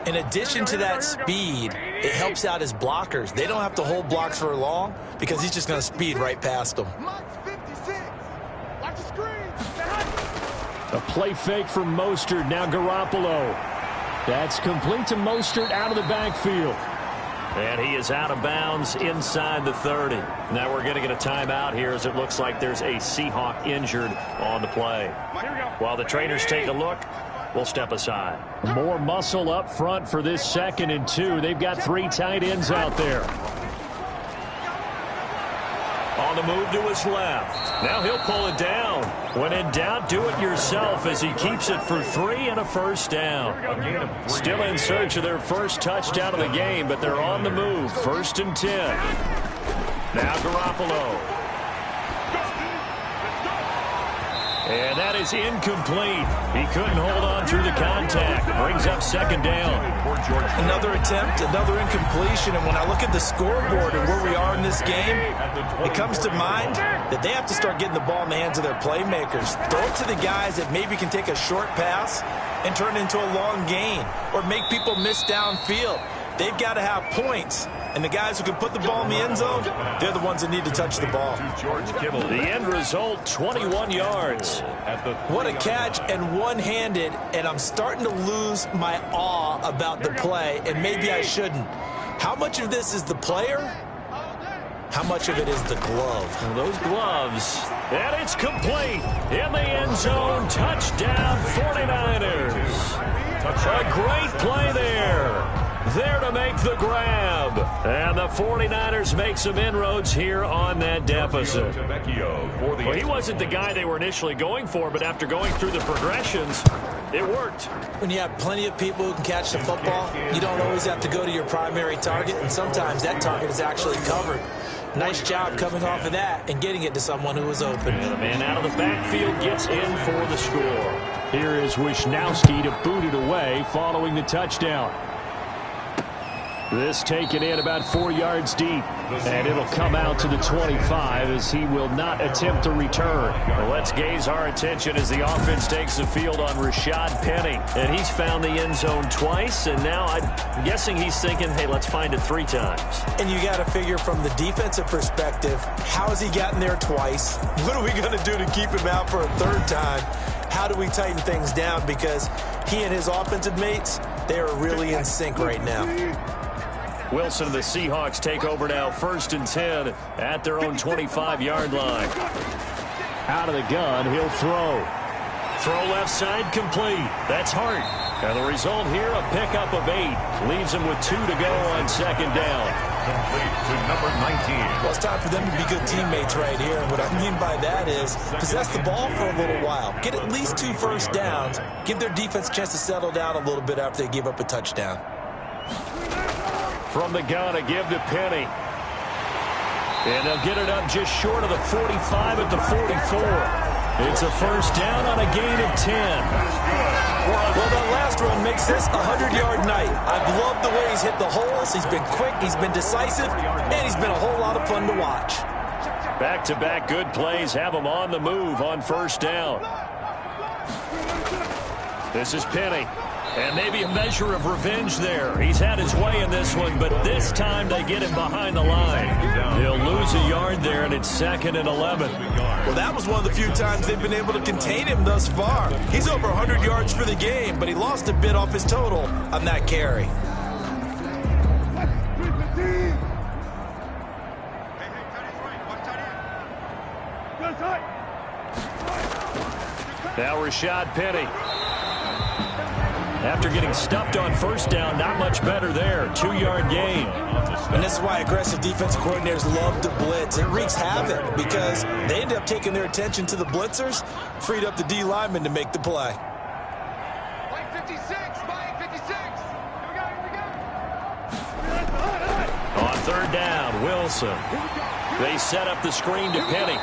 in addition to that speed, it helps out his blockers. They don't have to hold blocks for long because he's just going to speed right past them. A play fake from Mostert. Now Garoppolo. That's complete to Mostert out of the backfield. And he is out of bounds inside the 30. Now we're going to get a timeout here as it looks like there's a Seahawk injured on the play. While the trainers take a look, we'll step aside. More muscle up front for this 2nd and 2. They've got 3 tight ends out there. On the move to his left. Now he'll pull it down. When in doubt, do it yourself as he keeps it for 3 and a first down. Still in search of their first touchdown of the game, but they're on the move. 1st and 10. Now Garoppolo. And that is incomplete. He couldn't hold on through the contact. Brings up 2nd down. Another attempt, another incompletion. And when I look at the scoreboard and where we are in this game, it comes to mind that they have to start getting the ball in the hands of their playmakers. Throw it to the guys that maybe can take a short pass and turn it into a long gain or make people miss downfield. They've got to have points. And the guys who can put the ball in the end zone, they're the ones that need to touch the ball. The end result, 21 yards. What a catch, and one-handed, and I'm starting to lose my awe about the play, and maybe I shouldn't. How much of this is the player? How much of it is the glove? Well, those gloves, and it's complete. In the end zone, touchdown 49ers. A great play there. There to make the grab. And the 49ers make some inroads here on that deficit. Well, he wasn't the guy they were initially going for, but after going through the progressions, it worked. When you have plenty of people who can catch the football, you don't always have to go to your primary target, and sometimes that target is actually covered. Nice job coming off of that and getting it to someone who was open. And the man out of the backfield gets in for the score. Here is Wisnowski to boot it away following the touchdown. This taken in about 4 yards deep, and it'll come out to the 25 as he will not attempt to return. Well, let's gaze our attention as the offense takes the field on Rashad Penny, and he's found the end zone twice, and now I'm guessing he's thinking, hey, let's find it 3 times. And you got to figure from the defensive perspective, how has he gotten there twice? What are we going to do to keep him out for a 3rd time? How do we tighten things down? Because he and his offensive mates, they are really in sync right now. Wilson and the Seahawks take over now, 1st and 10 at their own 25-yard line. Out of the gun, he'll throw. Throw left side complete. That's Hart. And the result here, a pickup of 8. Leaves him with 2 to go on second down. Complete to number 19. Well, it's time for them to be good teammates right here. And what I mean by that is possess the ball for a little while. Get at least 2 first downs. Give their defense a chance to settle down a little bit after they give up a touchdown. From the gun, a give to Penny. And they'll get it up just short of the 45 at the 44. It's a first down on a gain of 10. Well, that last run makes this a 100-yard night. I've loved the way he's hit the holes. He's been quick, he's been decisive, and he's been a whole lot of fun to watch. Back-to-back good plays have him on the move on first down. This is Penny. And maybe a measure of revenge there. He's had his way in this one, but this time they get him behind the line. He'll lose a yard there, and it's 2nd and 11. Well, that was one of the few times they've been able to contain him thus far. He's over 100 yards for the game, but he lost a bit off his total on that carry. Now Rashad Penny. After getting stuffed on first down, not much better there. 2-yard gain. And this is why aggressive defensive coordinators love to blitz. It wreaks havoc because they end up taking their attention to the blitzers, freed up the D lineman to make the play. Mike 56, Mike 56. Here we go. On third down, Wilson. They set up the screen to Penny.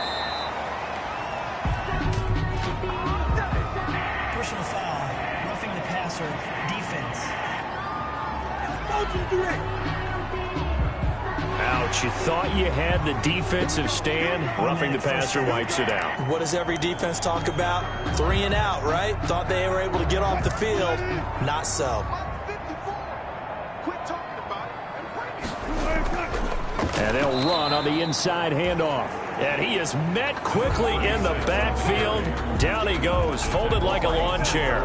Personal foul, roughing the passer, defense. Ouch, you thought you had the defensive stand. Roughing the passer wipes it out. What does every defense talk about? 3 and out, right? Thought they were able to get off the field. Not so. Quit talking about it. And they'll run on the inside handoff. And he is met quickly in the backfield. Down he goes, folded like a lawn chair.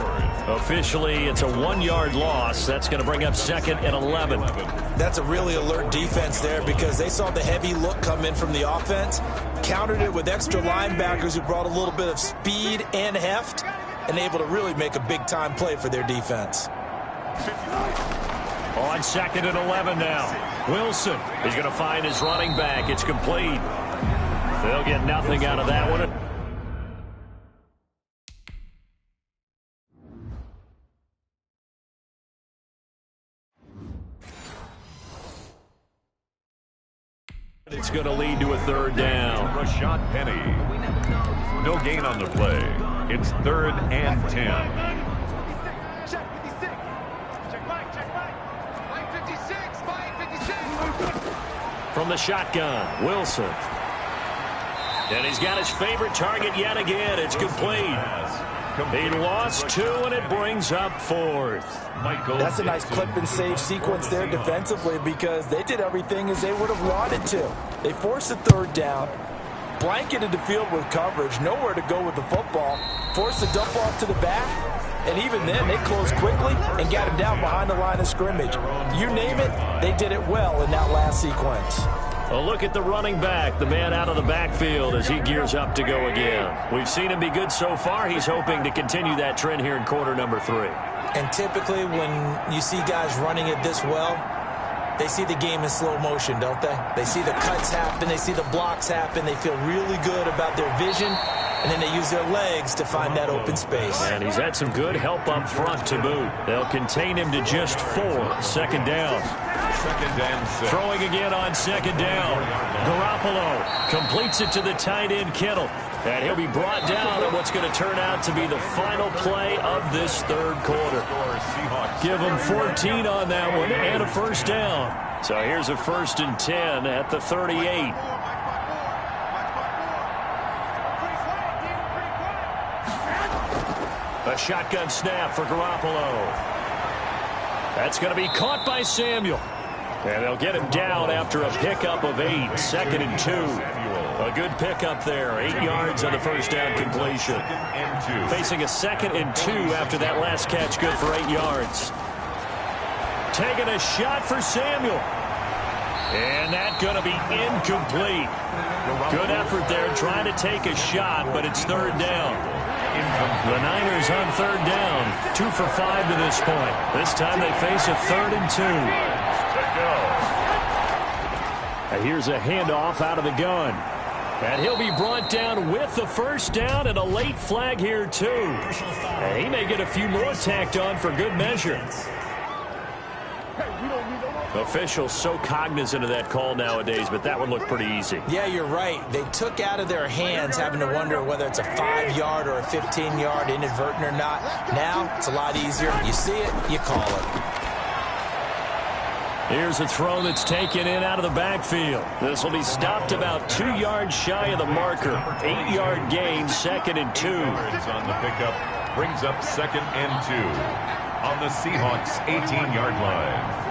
Officially, it's a 1-yard loss. That's going to bring up 2nd and 11. That's a really alert defense there because they saw the heavy look come in from the offense, countered it with extra linebackers who brought a little bit of speed and heft, and able to really make a big-time play for their defense. On 2nd and 11 now. Wilson is going to find his running back. It's complete. They'll get nothing out of that one. It's going to lead to a third down. Rashad Penny. No gain on the play. It's 3rd and 10. Check 56. Check Mike. Mike 56, Mike 56. From the shotgun, Wilson. And he's got his favorite target yet again. It's complete. He lost 2, and it brings up 4th. That's a nice clip and save sequence there defensively because they did everything as they would have wanted to. They forced the 3rd down, blanketed the field with coverage, nowhere to go with the football, forced the dump off to the back, and even then they closed quickly and got him down behind the line of scrimmage. You name it, they did it well in that last sequence. A look at the running back, the man out of the backfield as he gears up to go again. We've seen him be good so far. He's hoping to continue that trend here in quarter number 3. And typically when you see guys running it this well, they see the game in slow motion, don't they? They see the cuts happen, they see the blocks happen, they feel really good about their vision, and then they use their legs to find that open space. And he's had some good help up front to boot. They'll contain him to just 4. 2nd down. 2nd and 6. Throwing again on 2nd down. Garoppolo completes it to the tight end, Kittle. And he'll be brought down on what's going to turn out to be the final play of this 3rd quarter. Give him 14 on that one and a first down. So here's a 1st and 10 at the 38. A shotgun snap for Garoppolo. That's going to be caught by Samuel. And they'll get him down after a pickup of 8. 2nd and 2. A good pickup there. 8 yards on the first down completion. Facing a 2nd and 2 after that last catch. Good for 8 yards. Taking a shot for Samuel. And that's going to be incomplete. Good effort there trying to take a shot, but it's third down. The Niners on third down. 2 for 5 to this point. This time they face a 3rd and 2. And here's a handoff out of the gun. And he'll be brought down with the first down and a late flag here, too. And he may get a few more tacked on for good measure. Officials so cognizant of that call nowadays, but that one looked pretty easy. Yeah, you're right. They took out of their hands having to wonder whether it's a 5-yard or a 15-yard inadvertent or not. Now, it's a lot easier. You see it, you call it. Here's a throw that's taken in out of the backfield. This will be stopped about 2 yards shy of the marker. 8-yard gain, 2nd and 2. On the pickup, brings up 2nd and 2 on the Seahawks 18-yard line.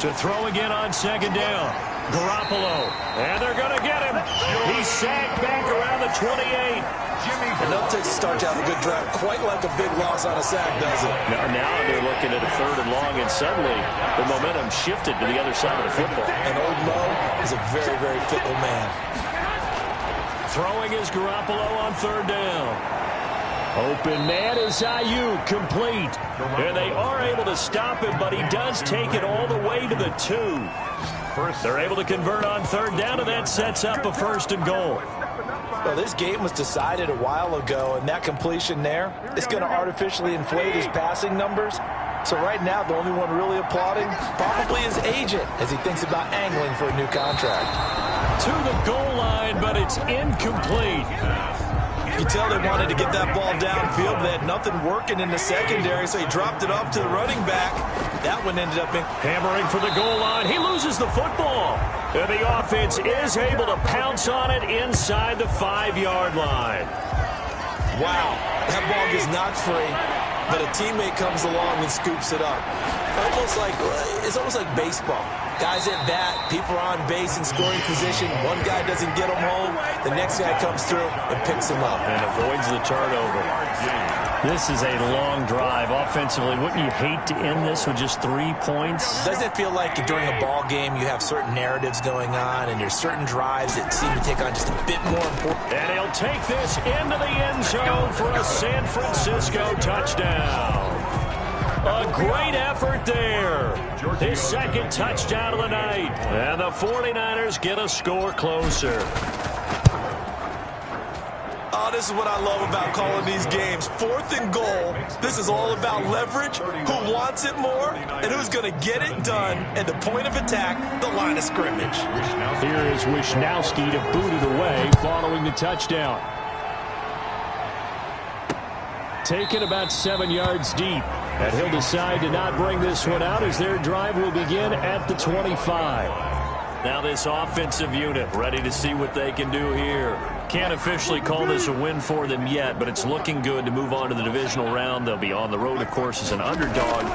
To throw again on 2nd down. Garoppolo. And they're going to get him. He's sacked back around the 28. And they'll start out a good drive, quite like a big loss on a sack, does it? Now they're looking at a 3rd and long, and suddenly the momentum shifted to the other side of the football. And old Mo is a very, very fickle man. Throwing is Garoppolo on 3rd down. Open man is Ayuk, complete. And they are able to stop him, but he does take it all the way to the 2. They're able to convert on 3rd down, and that sets up a 1st and goal. Well, this game was decided a while ago, and that completion there is going to artificially inflate his passing numbers. So right now, the only one really applauding probably his agent as he thinks about angling for a new contract. To the goal line, but it's incomplete. You can tell they wanted to get that ball downfield. They had nothing working in the secondary, so he dropped it off to the running back. That one ended up in... Hammering for the goal line. He loses the football. And the offense is able to pounce on it inside the 5-yard line. Wow. That ball gets knocked free, but a teammate comes along and scoops it up. It's almost like baseball. Guys at bat, people are on base in scoring position. One guy doesn't get him home. The next guy comes through and picks him up. And avoids the turnover. This is a long drive offensively. Wouldn't you hate to end this with just 3 points? Doesn't it feel like during a ball game you have certain narratives going on and there's certain drives that seem to take on just a bit more important? And he'll take this into the end zone for a San Francisco touchdown. A great effort there. His 2nd touchdown of the night. And the 49ers get a score closer. Oh, this is what I love about calling these games. 4th and goal. This is all about leverage, who wants it more, and who's going to get it done at the point of attack, the line of scrimmage. Here is Wisnowski to boot it away following the touchdown. Taken about 7 yards deep. And he'll decide to not bring this one out as their drive will begin at the 25. Now this offensive unit ready to see what they can do here. Can't officially call this a win for them yet, but it's looking good to move on to the divisional round. They'll be on the road, of course, as an underdog.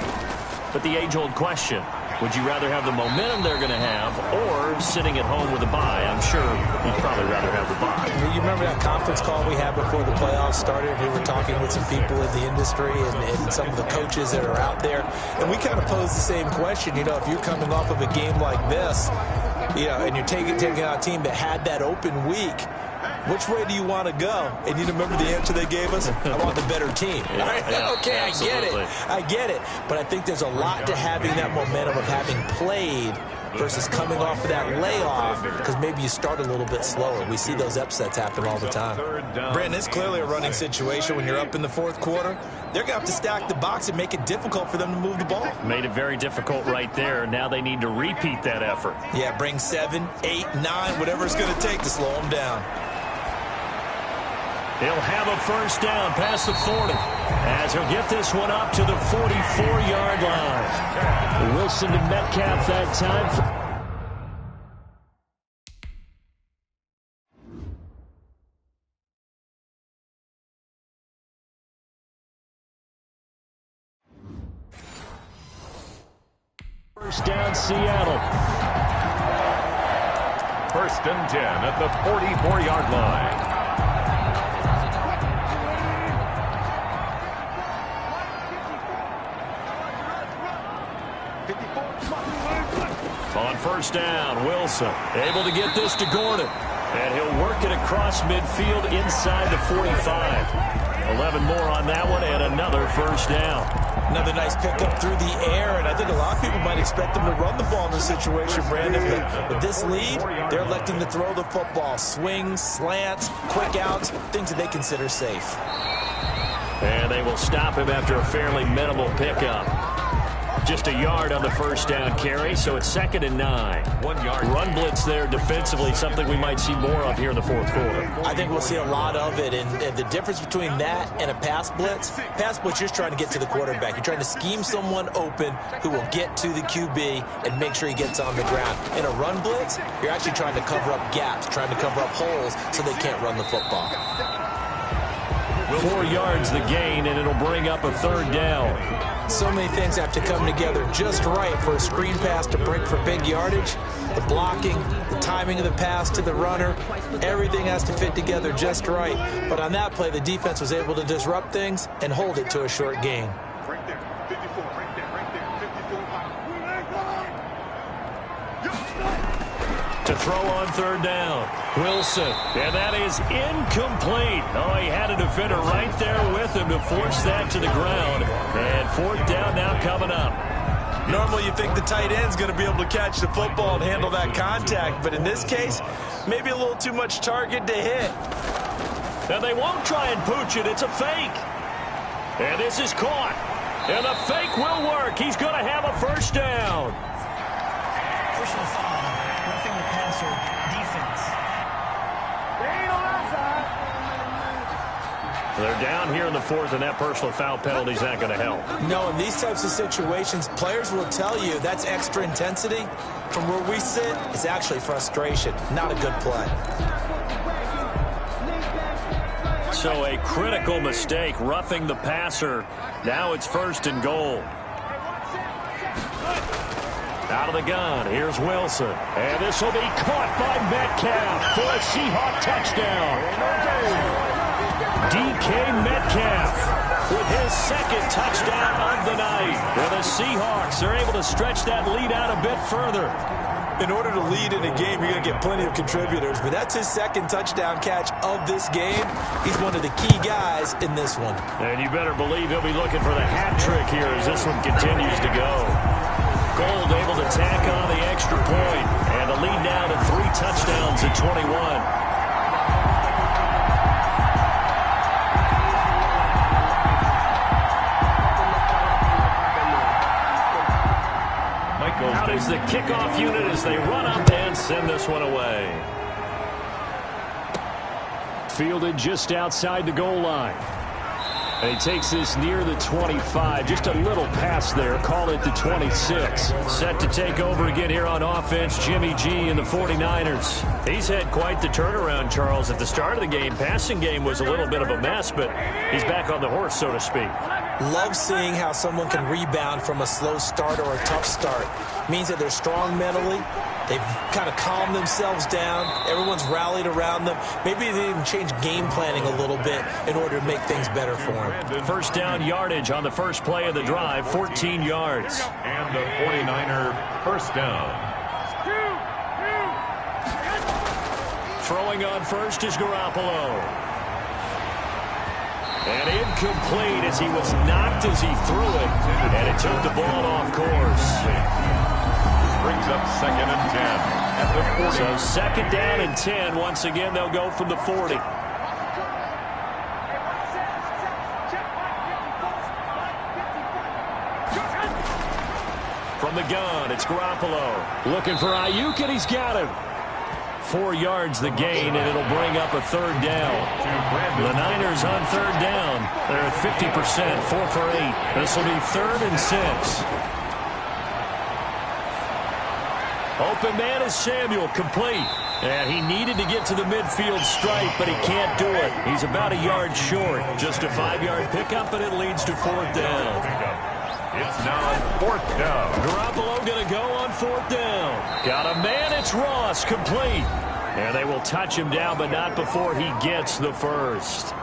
But the age-old question, would you rather have the momentum they're going to have or sitting at home with a bye? I'm sure you'd probably rather have the bye. You remember that conference call we had before the playoffs started? We were talking with some people in the industry and some of the coaches that are out there. And we kind of posed the same question. You know, if you're coming off of a game like this, you know, and you're taking out a team that had that open week, which way do you want to go? And you remember the answer they gave us? I want the better team. Yeah, okay, absolutely. I get it. But I think there's a lot to having that momentum of having played versus coming off of that layoff, because maybe you start a little bit slower. We see those upsets happen all the time. Brandon, it's clearly a running situation when you're up in the 4th quarter. They're going to have to stack the box and make it difficult for them to move the ball. Made it very difficult right there. Now they need to repeat that effort. Yeah, bring 7, 8, 9, whatever it's going to take to slow them down. He'll have a first down past the 40 as he'll get this one up to the 44-yard line. Wilson to Metcalf that time. First down, Seattle. 1st and 10 at the 44-yard line. On first down, Wilson able to get this to Gordon. And he'll work it across midfield inside the 45. 11 more on that one and another first down. Another nice pickup through the air, and I think a lot of people might expect them to run the ball in this situation, Brandon. But with this lead, they're electing to throw the football. Swings, slants, quick outs, things that they consider safe. And they will stop him after a fairly minimal pickup. Just a yard on the first down carry, so it's 2nd and 9. 1 yard. Run blitz there defensively, something we might see more of here in the fourth quarter. I think we'll see a lot of it, and the difference between that and a pass blitz, you're just trying to get to the quarterback. You're trying to scheme someone open who will get to the QB and make sure he gets on the ground. In a run blitz, you're actually trying to cover up gaps, trying to cover up holes so they can't run the football. 4 yards the gain, and it'll bring up a 3rd down. So many things have to come together just right for a screen pass to break for big yardage. The blocking, the timing of the pass to the runner, everything has to fit together just right. But on that play, the defense was able to disrupt things and hold it to a short gain. Right there, 54, right there, 54. To throw on 3rd down, Wilson, and that is incomplete. Oh, he had a defender right there with him to force that to the ground. And 4th down now coming up. Normally you think the tight end's going to be able to catch the football and handle that contact, but in this case, maybe a little too much target to hit. And they won't try and pooch it. It's a fake. And this is caught. And the fake will work. He's going to have a first down. Personal foul. Roughing the passer. Defense. They're down here in the 4th, and that personal foul penalty is not going to help. No, in these types of situations, players will tell you that's extra intensity. From where we sit, it's actually frustration. Not a good play. So a critical mistake, roughing the passer. Now it's 1st and goal. Out of the gun, here's Wilson. And this will be caught by Metcalf for a Seahawk touchdown. DK Metcalf with his 2nd touchdown of the night. And the Seahawks are able to stretch that lead out a bit further. In order to lead in a game, you're going to get plenty of contributors, but that's his 2nd touchdown catch of this game. He's one of the key guys in this one. And you better believe he'll be looking for the hat trick here as this one continues to go. Gold able to tack on the extra point, and the lead now to 3 touchdowns at 21. Out is the kickoff unit as they run up and send this one away. Fielded just outside the goal line. And he takes this near the 25. Just a little pass there. Call it the 26. Set to take over again here on offense, Jimmy G and the 49ers. He's had quite the turnaround, Charles. At the start of the game, passing game was a little bit of a mess, but he's back on the horse, so to speak. Love seeing how someone can rebound from a slow start or a tough start. Means that they're strong mentally. They've kind of calmed themselves down. Everyone's rallied around them. Maybe they even change game planning a little bit in order to make things better for them. First down yardage on the first play of the drive, 14 yards. And the 49er first down. Throwing on first is Garoppolo. And incomplete as he was knocked as he threw it. And it took the ball off course. Brings up 2nd and 10 at the 40. So 2nd down and 10. Once again, they'll go from the 40. From the gun, it's Garoppolo. Looking for Ayuk, and he's got him. 4 yards the gain, and it'll bring up a 3rd down. The Niners on 3rd down. They're at 50%, 4 for 8. This will be 3rd and 6. Open man is Samuel, complete. And he needed to get to the midfield stripe, but he can't do it. He's about a yard short. Just a 5-yard pickup, and it leads to 4th down. It's now 4th down. Garoppolo going to go on 4th down. Got a man, it's Ross, complete. And they will touch him down, but not before he gets the first.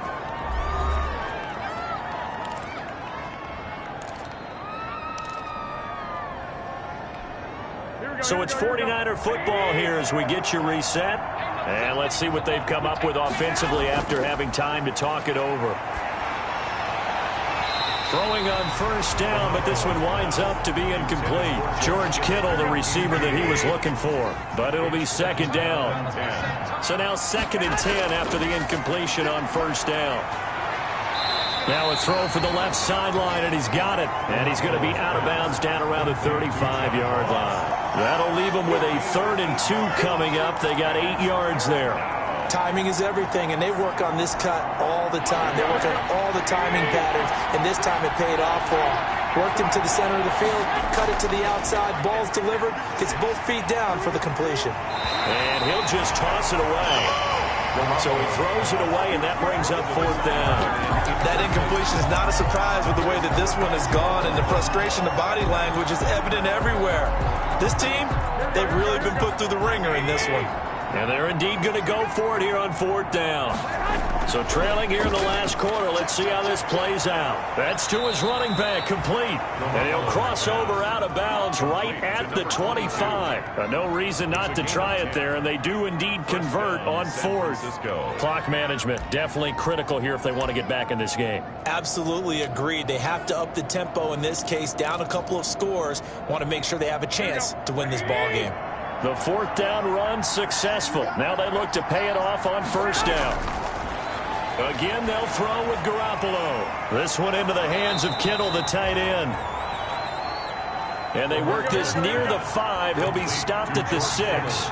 So it's 49er football here as we get you reset. And let's see what they've come up with offensively after having time to talk it over. Throwing on first down, but this one winds up to be incomplete. George Kittle, the receiver that he was looking for. But it'll be second down. So now 2nd and 10 after the incompletion on first down. Now a throw for the left sideline, and he's got it. And he's going to be out of bounds down around the 35-yard line. That'll leave them with a 3rd and 2 coming up. They got 8 yards there. Timing is everything, and they work on this cut all the time. They work on all the timing patterns, and this time it paid off for them. Worked him to the center of the field, cut it to the outside, ball's delivered, gets both feet down for the completion. And he'll just toss it away. So he throws it away, and that brings up 4th down. That incompletion is not a surprise with the way that this one has gone, and the frustration, the body language is evident everywhere. This team, they've really been put through the ringer in this one. And they're indeed going to go for it here on 4th down. So trailing here in the last quarter. Let's see how this plays out. That's to his running back, complete. And he'll cross over out of bounds right at the 25. No reason not to try it there, and they do indeed convert on 4th. Clock management, definitely critical here if they want to get back in this game. Absolutely agreed. They have to up the tempo in this case, down a couple of scores. Want to make sure they have a chance to win this ball game. The 4th down run successful. Now they look to pay it off on first down. Again, they'll throw with Garoppolo. This one into the hands of Kittle, the tight end. And they work this near the 5. He'll be stopped at the 6.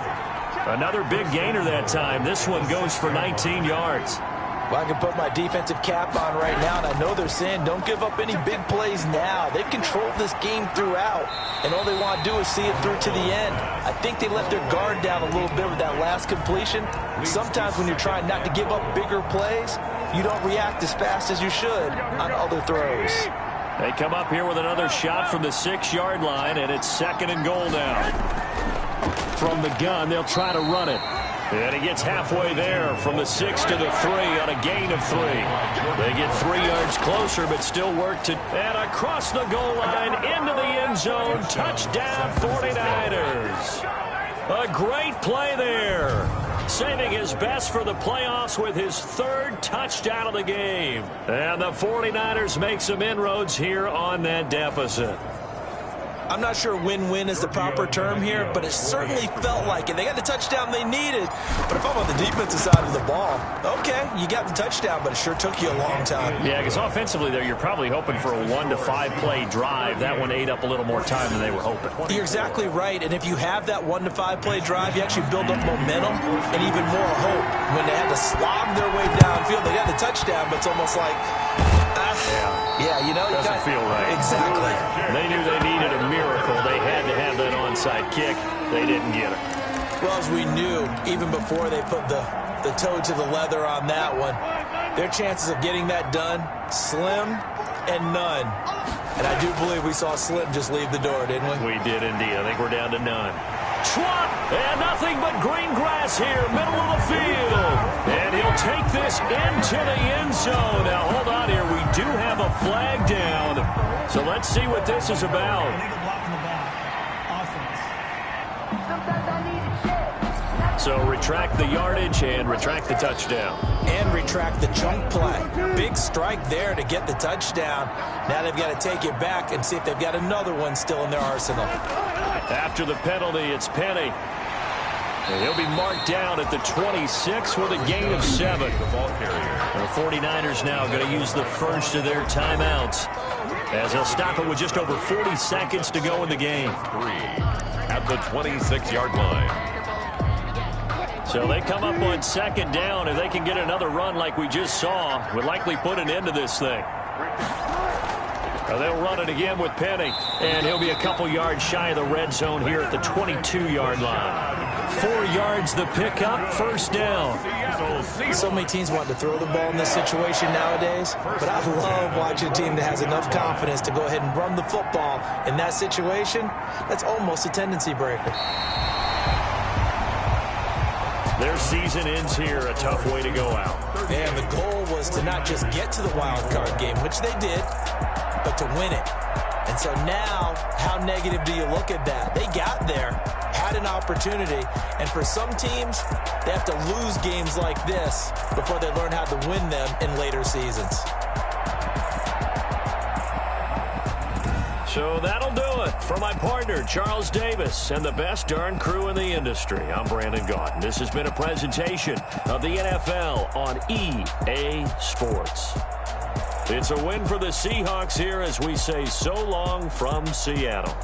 Another big gainer that time. This one goes for 19 yards. Well, I can put my defensive cap on right now, and I know they're saying don't give up any big plays now. They've controlled this game throughout, and all they want to do is see it through to the end. I think they let their guard down a little bit with that last completion. Sometimes when you're trying not to give up bigger plays, you don't react as fast as you should on other throws. They come up here with another shot from the 6-yard line, and it's 2nd and goal now. From the gun, they'll try to run it. And he gets halfway there from the 6 to the 3 on a gain of 3. They get 3 yards closer, but still work to... And across the goal line, into the end zone. Touchdown, 49ers. A great play there. Saving his best for the playoffs with his 3rd touchdown of the game. And the 49ers make some inroads here on that deficit. I'm not sure win-win is the proper term here, but it certainly felt like it. They got the touchdown they needed. But if I'm on the defensive side of the ball, okay, you got the touchdown, but it sure took you a long time. Yeah, because offensively there, you're probably hoping for a 1 to 5 play drive. That one ate up a little more time than they were hoping. You're exactly right, and if you have that 1 to 5 play drive, you actually build up momentum and even more hope. When they had to slog their way downfield, they got the touchdown, but it's almost like, yeah, you know, you doesn't feel right. Exactly. They knew they needed a miracle. They had to have that onside kick. They didn't get it. Well, as we knew, even before they put the toe to the leather on that one, their chances of getting that done, slim and none. And I do believe we saw Slim just leave the door, didn't we? We did indeed. I think we're down to none. Swat, and nothing but green grass here, middle of the field. And he'll take this into the end zone. Now, hold on here. We do have a flag down. So let's see what this is about. Illegal block in the back. Offense. So retract the yardage and retract the touchdown. And retract the chunk play. Big strike there to get the touchdown. Now they've got to take it back and see if they've got another one still in their arsenal. After the penalty, it's Penny. And he'll be marked down at the 26 with a gain of 7. The 49ers now going to use the first of their timeouts, as they'll stop it with just over 40 seconds to go in the game. 3 at the 26-yard line. So they come up on 2nd down. If they can get another run like we just saw, would likely put an end to this thing. They'll run it again with Penny, and he'll be a couple yards shy of the red zone here at the 22-yard line. 4 yards the pickup, first down. So many teams want to throw the ball in this situation nowadays, but I love watching a team that has enough confidence to go ahead and run the football. In that situation, that's almost a tendency breaker. Their season ends here, a tough way to go out. And the goal was to not just get to the wild card game, which they did, but to win it. And so now, how negative do you look at that? They got there, had an opportunity, and for some teams, they have to lose games like this before they learn how to win them in later seasons. So that'll do it. For my partner, Charles Davis, and the best darn crew in the industry, I'm Brandon Gaudin. This has been a presentation of the NFL on EA Sports. It's a win for the Seahawks here as we say so long from Seattle.